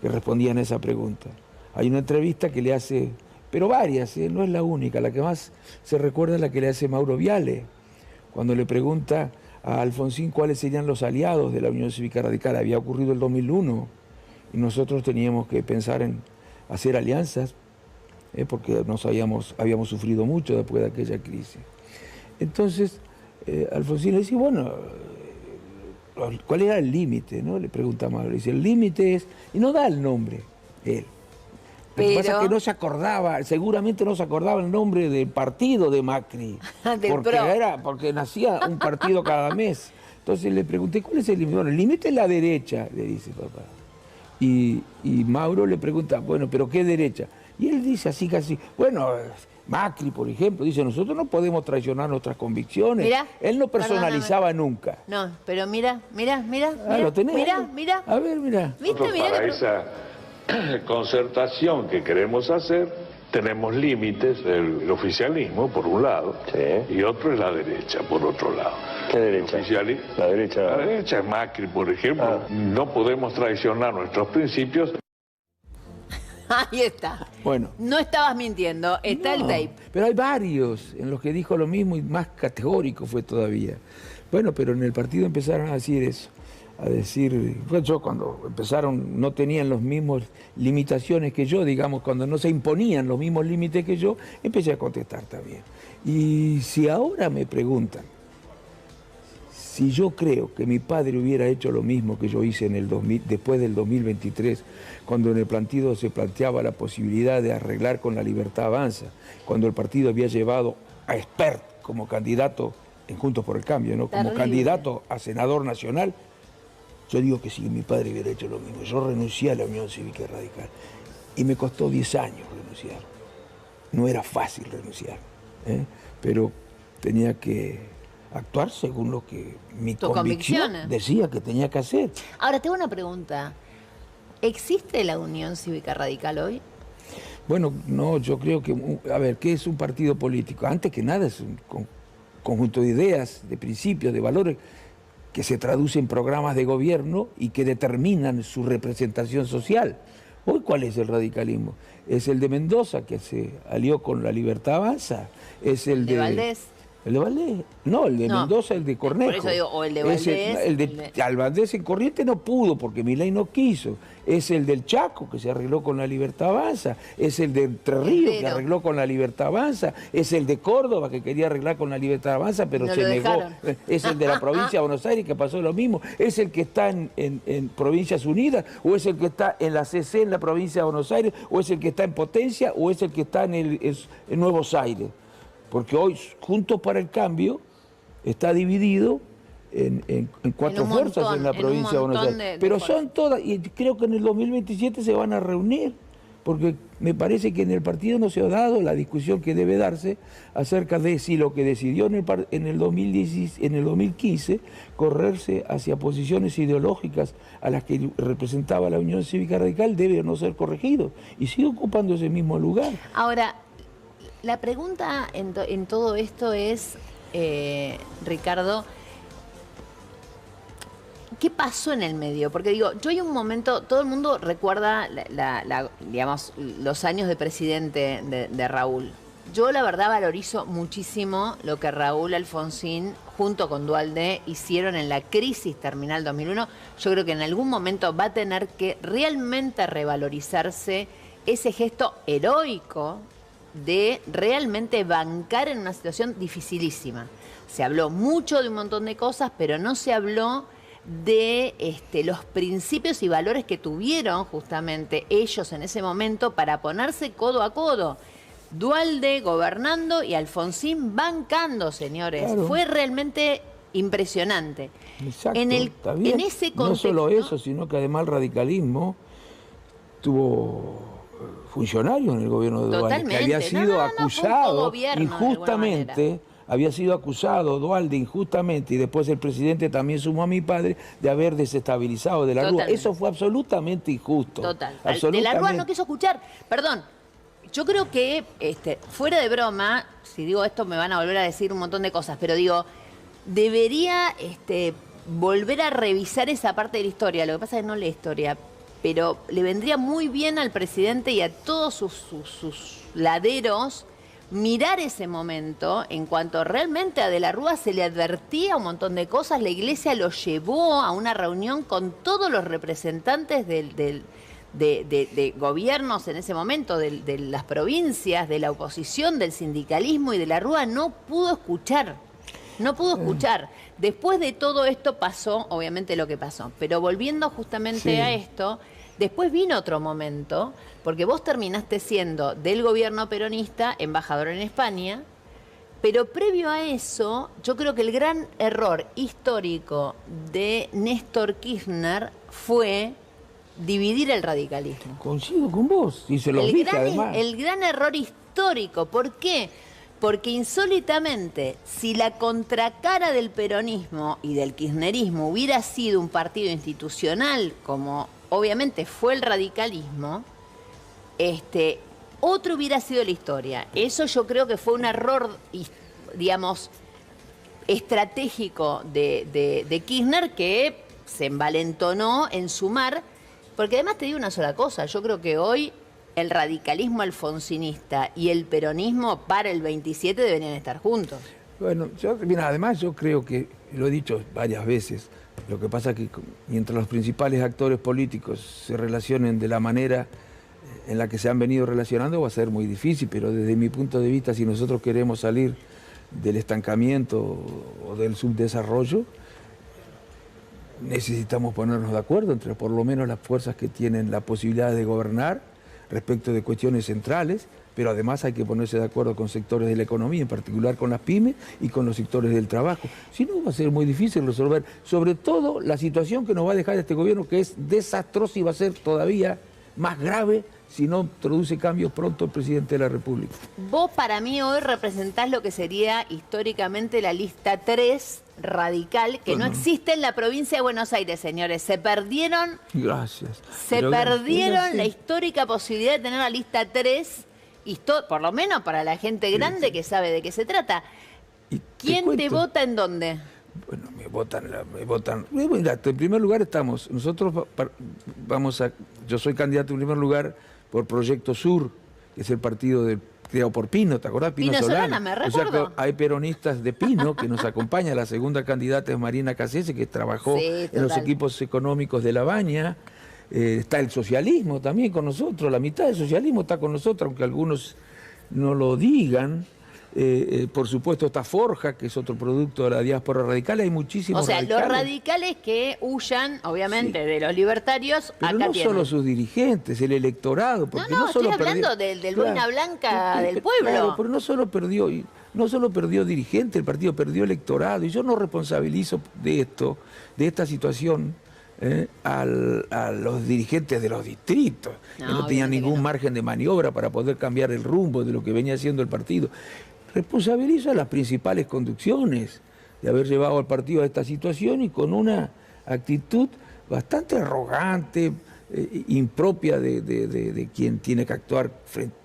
que respondían a esa pregunta. Hay una entrevista que le hace, pero varias, no es la única, la que más se recuerda es la que le hace Mauro Viale, cuando le pregunta a Alfonsín cuáles serían los aliados de la Unión Cívica Radical. Había ocurrido el 2001 y nosotros teníamos que pensar en hacer alianzas porque habíamos sufrido mucho después de aquella crisis. Entonces, Alfonsín le dice, bueno, ¿cuál era el límite? ¿No? Le pregunta a Mauro, le dice, el límite es, y no da el nombre, él. Lo que pasa es que no se acordaba, seguramente no se acordaba el nombre del partido de Macri, porque nacía un partido cada mes. Entonces le pregunté, ¿cuál es el límite? Bueno, el límite es la derecha, le dice papá. Y Mauro le pregunta, bueno, ¿pero qué derecha? Y él dice así casi, bueno, Macri, por ejemplo, dice, nosotros no podemos traicionar nuestras convicciones. Mirá, él no personalizaba nunca. No, pero mira. ¿Lo tenés? Mira. A ver, mira. Nosotros para esa concertación que queremos hacer, tenemos límites, el oficialismo, por un lado, y otro es la derecha, por otro lado. ¿Qué derecha? La derecha es Macri, por ejemplo. No podemos traicionar nuestros principios. Ahí está. Bueno. No estabas mintiendo, está el tape. Pero hay varios en los que dijo lo mismo y más categórico fue todavía. Bueno, pero en el partido empezaron a decir eso. A decir, yo cuando empezaron no tenían los mismos limitaciones que yo, digamos, cuando no se imponían los mismos límites que yo, empecé a contestar también. Y si ahora me preguntan si yo creo que mi padre hubiera hecho lo mismo que yo hice después del 2023, cuando en el partido se planteaba la posibilidad de arreglar con La Libertad Avanza, cuando el partido había llevado a Espert como candidato en Juntos por el Cambio, ¿no? Como candidato a senador nacional, yo digo que sí, mi padre hubiera hecho lo mismo. Yo renuncié a la Unión Cívica Radical y me costó 10 años renunciar. No era fácil renunciar, pero tenía que actuar según lo que mi convicción decía que tenía que hacer. Ahora, tengo una pregunta. ¿Existe la Unión Cívica Radical hoy? Bueno, no, yo creo que, a ver, ¿qué es un partido político? Antes que nada es un conjunto de ideas, de principios, de valores que se traducen en programas de gobierno y que determinan su representación social. Hoy, ¿cuál es el radicalismo? Es el de Mendoza, que se alió con La Libertad Avanza. Es el de Valdés. ¿El de Valdés? No, el de Mendoza, el de Cornejo. Por eso digo, o el de Valdés. El de Valdés en Corrientes no pudo porque Milei no quiso. Es el del Chaco, que se arregló con la Libertad Avanza. Es el de Entre Ríos, que arregló con la Libertad Avanza. Es el de Córdoba, que quería arreglar con la Libertad Avanza, pero se negó. Es el de la provincia de Buenos Aires, que pasó lo mismo. Es el que está en Provincias Unidas, o es el que está en la CC, en la provincia de Buenos Aires, o es el que está en Potencia, o es el que está en Nuevos Aires. Porque hoy, Juntos para el Cambio, está dividido en cuatro fuerzas en la provincia de Buenos Aires. Pero son todas, y creo que en el 2027 se van a reunir, porque me parece que en el partido no se ha dado la discusión que debe darse acerca de si lo que decidió en el 2015 correrse hacia posiciones ideológicas a las que representaba la Unión Cívica Radical debe o no ser corregido, y sigue ocupando ese mismo lugar. Ahora, la pregunta en todo esto es, Ricardo, ¿qué pasó en el medio? Porque digo, yo hay un momento, todo el mundo recuerda digamos, los años de presidente de Raúl. Yo la verdad valorizo muchísimo lo que Raúl Alfonsín junto con Duhalde hicieron en la crisis terminal 2001. Yo creo que en algún momento va a tener que realmente revalorizarse ese gesto heroico de realmente bancar en una situación dificilísima. Se habló mucho de un montón de cosas, pero no se habló de los principios y valores que tuvieron justamente ellos en ese momento para ponerse codo a codo. Duhalde gobernando y Alfonsín bancando, señores. Claro. Fue realmente impresionante. Exacto, está bien. En ese contexto, no solo eso, sino que además el radicalismo tuvo funcionarios en el gobierno de Duhalde, que había sido acusado injustamente, había sido acusado Duhalde injustamente, y después el presidente también sumó a mi padre de haber desestabilizado de la Rúa. Eso fue absolutamente injusto. Total. Absolutamente. De la Rúa no quiso escuchar. Perdón, yo creo que, fuera de broma, si digo esto me van a volver a decir un montón de cosas, pero digo, debería volver a revisar esa parte de la historia. Lo que pasa es que no lee historia, pero le vendría muy bien al presidente y a todos sus laderos mirar ese momento en cuanto realmente a De la Rúa se le advertía un montón de cosas. La iglesia lo llevó a una reunión con todos los representantes de gobiernos en ese momento, de las provincias, de la oposición, del sindicalismo, y De la Rúa no pudo escuchar. No pudo escuchar. Después de todo esto pasó, obviamente, lo que pasó. Pero volviendo justamente a esto, después vino otro momento, porque vos terminaste siendo del gobierno peronista embajador en España, pero previo a eso, yo creo que el gran error histórico de Néstor Kirchner fue dividir el radicalismo. Coincido con vos, y se lo dije además. El gran error histórico, ¿por qué? Porque insólitamente, si la contracara del peronismo y del kirchnerismo hubiera sido un partido institucional, como obviamente fue el radicalismo, otro hubiera sido la historia. Eso yo creo que fue un error, digamos, estratégico de Kirchner, que se envalentonó en sumar, porque además te digo una sola cosa, yo creo que hoy el radicalismo alfonsinista y el peronismo para el 27 deberían estar juntos. Bueno, además yo creo que, lo he dicho varias veces, lo que pasa es que mientras los principales actores políticos se relacionen de la manera en la que se han venido relacionando, va a ser muy difícil, pero desde mi punto de vista, si nosotros queremos salir del estancamiento o del subdesarrollo, necesitamos ponernos de acuerdo entre por lo menos las fuerzas que tienen la posibilidad de gobernar respecto de cuestiones centrales, pero además hay que ponerse de acuerdo con sectores de la economía, en particular con las pymes y con los sectores del trabajo. Si no, va a ser muy difícil resolver, sobre todo la situación que nos va a dejar este gobierno, que es desastrosa y va a ser todavía más grave si no introduce cambios pronto el presidente de la República. Vos para mí hoy representás lo que sería históricamente la lista 3 radical, que no existe en la provincia de Buenos Aires, señores. Se perdieron. Gracias. Se perdieron la histórica posibilidad de tener la lista 3, por lo menos para la gente grande que sabe de qué se trata. ¿Quién te vota en dónde? Bueno, me votan. Mira, en primer lugar nosotros yo soy candidato en primer lugar por Proyecto Sur, que es el partido que creado por Pino, ¿te acordás? Pino Solana, me recuerdo. O sea, que hay peronistas de Pino que nos acompañan. La segunda candidata es Marina Cassese, que trabajó en los equipos económicos de La Baña. Está el socialismo también con nosotros, la mitad del socialismo está con nosotros, aunque algunos no lo digan. Por supuesto está Forja, que es otro producto de la diáspora radical. Hay muchísimos radicales. Los radicales que huyan, obviamente, de los libertarios, pero acá no tienen. solo sus dirigentes, el electorado. Porque no estoy solo hablando del boina blanca del pueblo. Claro, pero no solo perdió dirigente, el partido perdió electorado. Y yo no responsabilizo de esto, de esta situación, a los dirigentes de los distritos, que no tenían ningún margen de maniobra para poder cambiar el rumbo de lo que venía haciendo el partido. Responsabilizo a las principales conducciones de haber llevado al partido a esta situación y con una actitud bastante arrogante, impropia de quien tiene que actuar frente.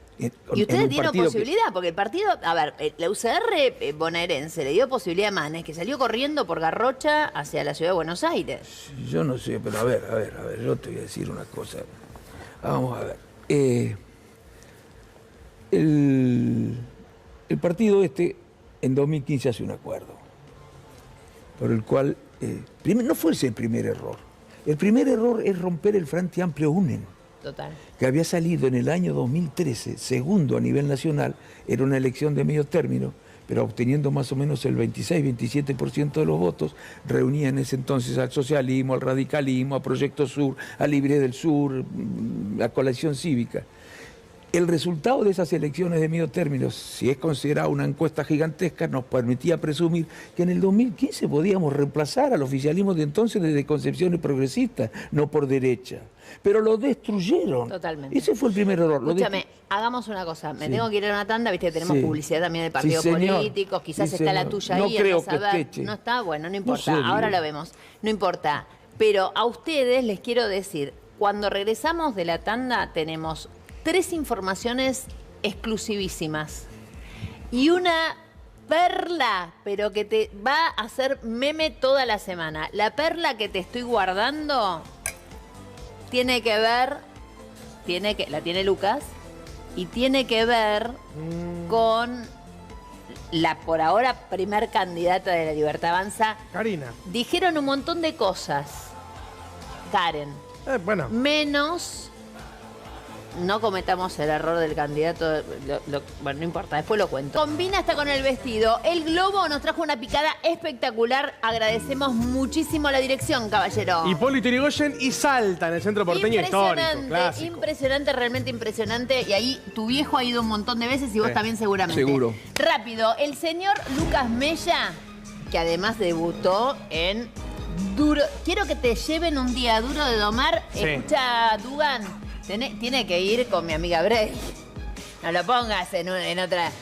Y ustedes dieron posibilidad, porque el partido, a ver, la UCR bonaerense le dio posibilidad a Manes, que salió corriendo por Garrocha hacia la ciudad de Buenos Aires. Yo no sé, pero a ver, yo te voy a decir una cosa. Vamos a ver. El partido en 2015 hace un acuerdo, por el cual, no fue ese el primer error. El primer error es romper el Frente Amplio UNEN. Total. Que había salido en el año 2013, segundo a nivel nacional, era una elección de medio término, pero obteniendo más o menos el 26-27% de los votos, reunía en ese entonces al socialismo, al radicalismo, a Proyecto Sur, a Libre del Sur, a Coalición Cívica. El resultado de esas elecciones de medio término, si es considerada una encuesta gigantesca, nos permitía presumir que en el 2015 podíamos reemplazar al oficialismo de entonces desde concepciones progresistas, no por derecha. Pero lo destruyeron. Totalmente. Ese fue el primer error. Escúchame, hagamos una cosa. Me tengo que ir a una tanda, viste, tenemos publicidad también de partidos políticos, quizás está la tuya ahí. No creo que esté. No está, bueno, no importa. Ahora lo vemos. No importa. Pero a ustedes les quiero decir, cuando regresamos de la tanda tenemos 3 informaciones exclusivísimas y una perla, pero que te va a hacer meme toda la semana. La perla que te estoy guardando tiene que ver, la tiene Lucas, y tiene que ver con la por ahora primer candidata de la Libertad Avanza. Karina. Dijeron un montón de cosas, Karen. Bueno. Menos... No cometamos el error del candidato. Bueno, no importa, después lo cuento. Combina hasta con el vestido. El Globo nos trajo una picada espectacular. Agradecemos muchísimo la dirección, caballero. Hipólito Yrigoyen y Salta, en el centro porteño histórico. Clásico. Impresionante, realmente impresionante. Y ahí tu viejo ha ido un montón de veces y vos también seguramente. Seguro. Rápido, el señor Lucas Mella, que además debutó en Duro. Quiero que te lleven un día Duro de Domar. Sí. Escucha, Dugan. Tiene que ir con mi amiga Bray. No lo pongas en otra.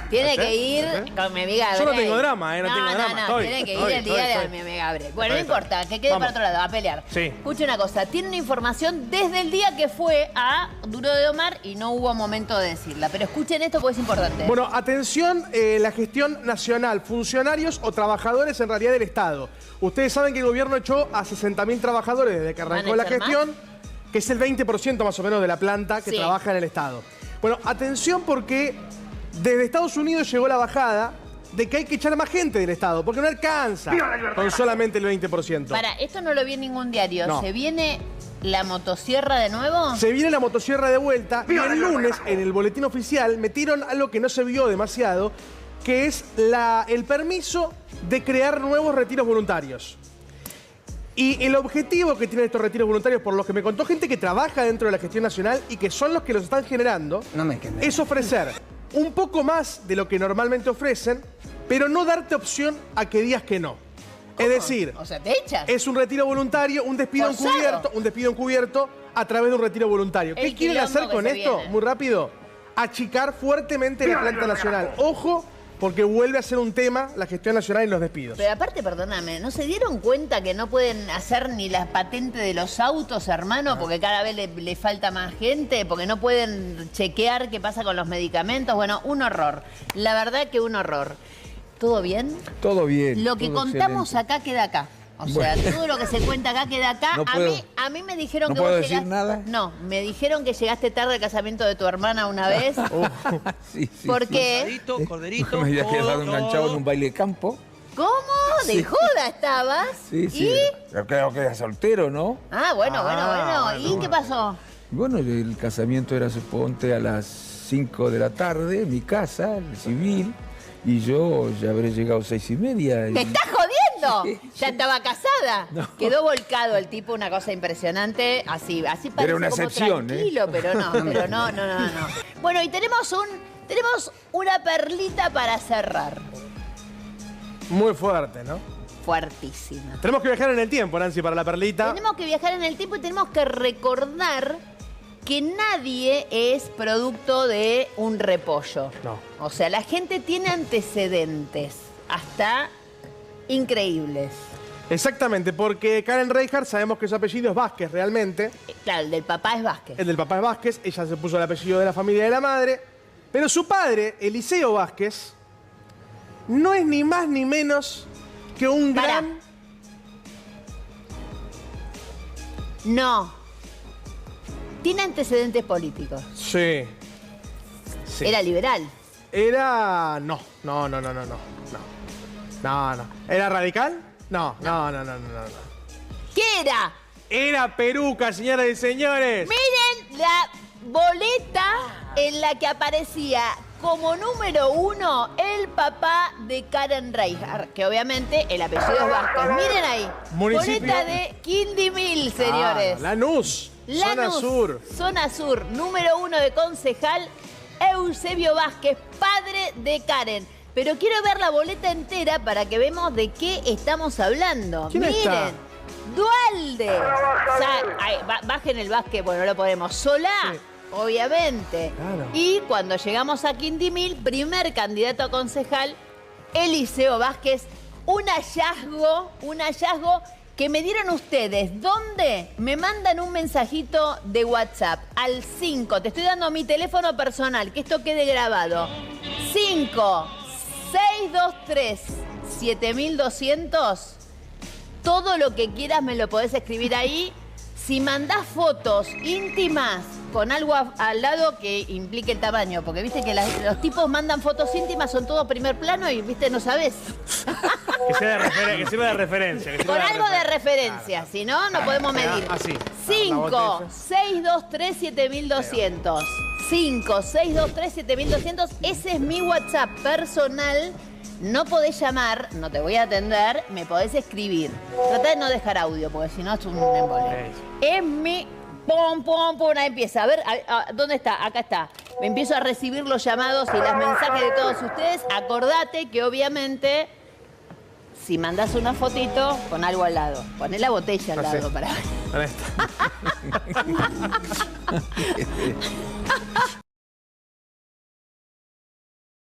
Tiene que ir con mi amiga Bray. Yo no tengo drama, no tengo drama. No, tiene que ir el día de mi amiga Bray. Bueno, no importa, que quede para otro lado, a pelear. Sí. Escuche una cosa, tiene una información desde el día que fue a Duro de Domar y no hubo momento de decirla. Pero escuchen esto porque es importante. Bueno, atención, la gestión nacional, funcionarios o trabajadores en realidad del Estado. Ustedes saben que el gobierno echó a 60.000 trabajadores desde que arrancó la gestión. Que es el 20% más o menos de la planta que trabaja en el Estado. Bueno, atención porque desde Estados Unidos llegó la bajada de que hay que echar más gente del Estado, porque no alcanza con solamente el 20%. Para, esto no lo vi en ningún diario. No. ¿Se viene la motosierra de nuevo? Se viene la motosierra de vuelta y el lunes en el boletín oficial metieron algo que no se vio demasiado, que es el permiso de crear nuevos retiros voluntarios. Y el objetivo que tienen estos retiros voluntarios, por lo que me contó gente que trabaja dentro de la gestión nacional y que son los que los están generando, es ofrecer un poco más de lo que normalmente ofrecen, pero no darte opción a que digas que no. ¿Cómo? Es decir, o sea, ¿te echas? Es un retiro voluntario, un despido encubierto a través de un retiro voluntario. ¿Qué quieren hacer con esto? Muy rápido. Achicar fuertemente la planta nacional. Ojo, porque vuelve a ser un tema la gestión nacional y los despidos. Pero aparte, perdóname, ¿no se dieron cuenta que no pueden hacer ni las patentes de los autos, hermano? Porque cada vez le falta más gente, porque no pueden chequear qué pasa con los medicamentos. Bueno, un horror. La verdad que un horror. ¿Todo bien? Todo bien. Lo que contamos acá queda acá. O sea, todo lo que se cuenta acá queda acá. No a mí me dijeron ¿no que puedo vos decir llegaste... nada? No, me dijeron que llegaste tarde al casamiento de tu hermana una vez. Sí, ¿Por qué? Corderito, Me había quedado enganchado en un baile de campo. ¿Cómo? ¿De joda estabas? Sí, sí. Yo creo que era soltero, ¿no? Ah, bueno. ¿Y qué pasó? Bueno, el casamiento era, suponte, a las 5 de la tarde en mi casa, el civil, y yo ya habré llegado 6:30. ¡Te estás jodiendo! Ya estaba casada. No. Quedó volcado el tipo, una cosa impresionante. Así parece era una como excepción, tranquilo, pero no. Bueno, y tenemos una perlita para cerrar. Muy fuerte, ¿no? Fuertísima. Tenemos que viajar en el tiempo, Nancy, para la perlita. Tenemos que viajar en el tiempo y tenemos que recordar que nadie es producto de un repollo. No. O sea, la gente tiene antecedentes, hasta increíbles. Exactamente, porque Karen Reichardt sabemos que su apellido es Vázquez realmente. Claro, el del papá es Vázquez. El del papá es Vázquez, ella se puso el apellido de la familia de la madre. Pero su padre, Eliseo Vázquez, no es ni más ni menos que un gran... No. Tiene antecedentes políticos. Sí. Era liberal. Era... No. ¿Era radical? No. ¿Qué era? Era Peruca, señoras y señores. Miren la boleta en la que aparecía como número 1 el papá de Karen Reichardt, que obviamente el apellido es Vázquez. Miren ahí. Municipio. Boleta de Quindimil, señores. Lanús. Zona Sur. Zona Sur. Número 1 de concejal Eusebio Vázquez, padre de Karen. Pero quiero ver la boleta entera para que veamos de qué estamos hablando. ¿Quién Miren. está? Dualde. O sea, bajen el Vázquez, bueno, no lo podemos. Solá. Sí. Obviamente. Claro. Y cuando llegamos a Quindimil, primer candidato a concejal, Eliseo Vázquez. Un hallazgo que me dieron ustedes. ¿Dónde? Me mandan un mensajito de WhatsApp al 5. Te estoy dando mi teléfono personal, que esto quede grabado. 5 623 7200. Todo lo que quieras me lo podés escribir ahí. Si mandás fotos íntimas con algo al lado que implique el tamaño, porque viste que los tipos mandan fotos íntimas, son todo primer plano y viste, no sabés. Que sirva de referencia. Con algo de referencia, si no, no podemos medir. Así. 5 623 7200. 5 623 7200. Ese es mi WhatsApp personal. No podés llamar, no te voy a atender, me podés escribir. Tratá de no dejar audio, porque si no es un embole. Es mi... Pum, ahí empieza. A ver, ¿dónde está? Acá está. Me empiezo a recibir los llamados y los mensajes de todos ustedes. Acordate que obviamente, si mandás una fotito, con algo al lado. Poné la botella al lado para ver.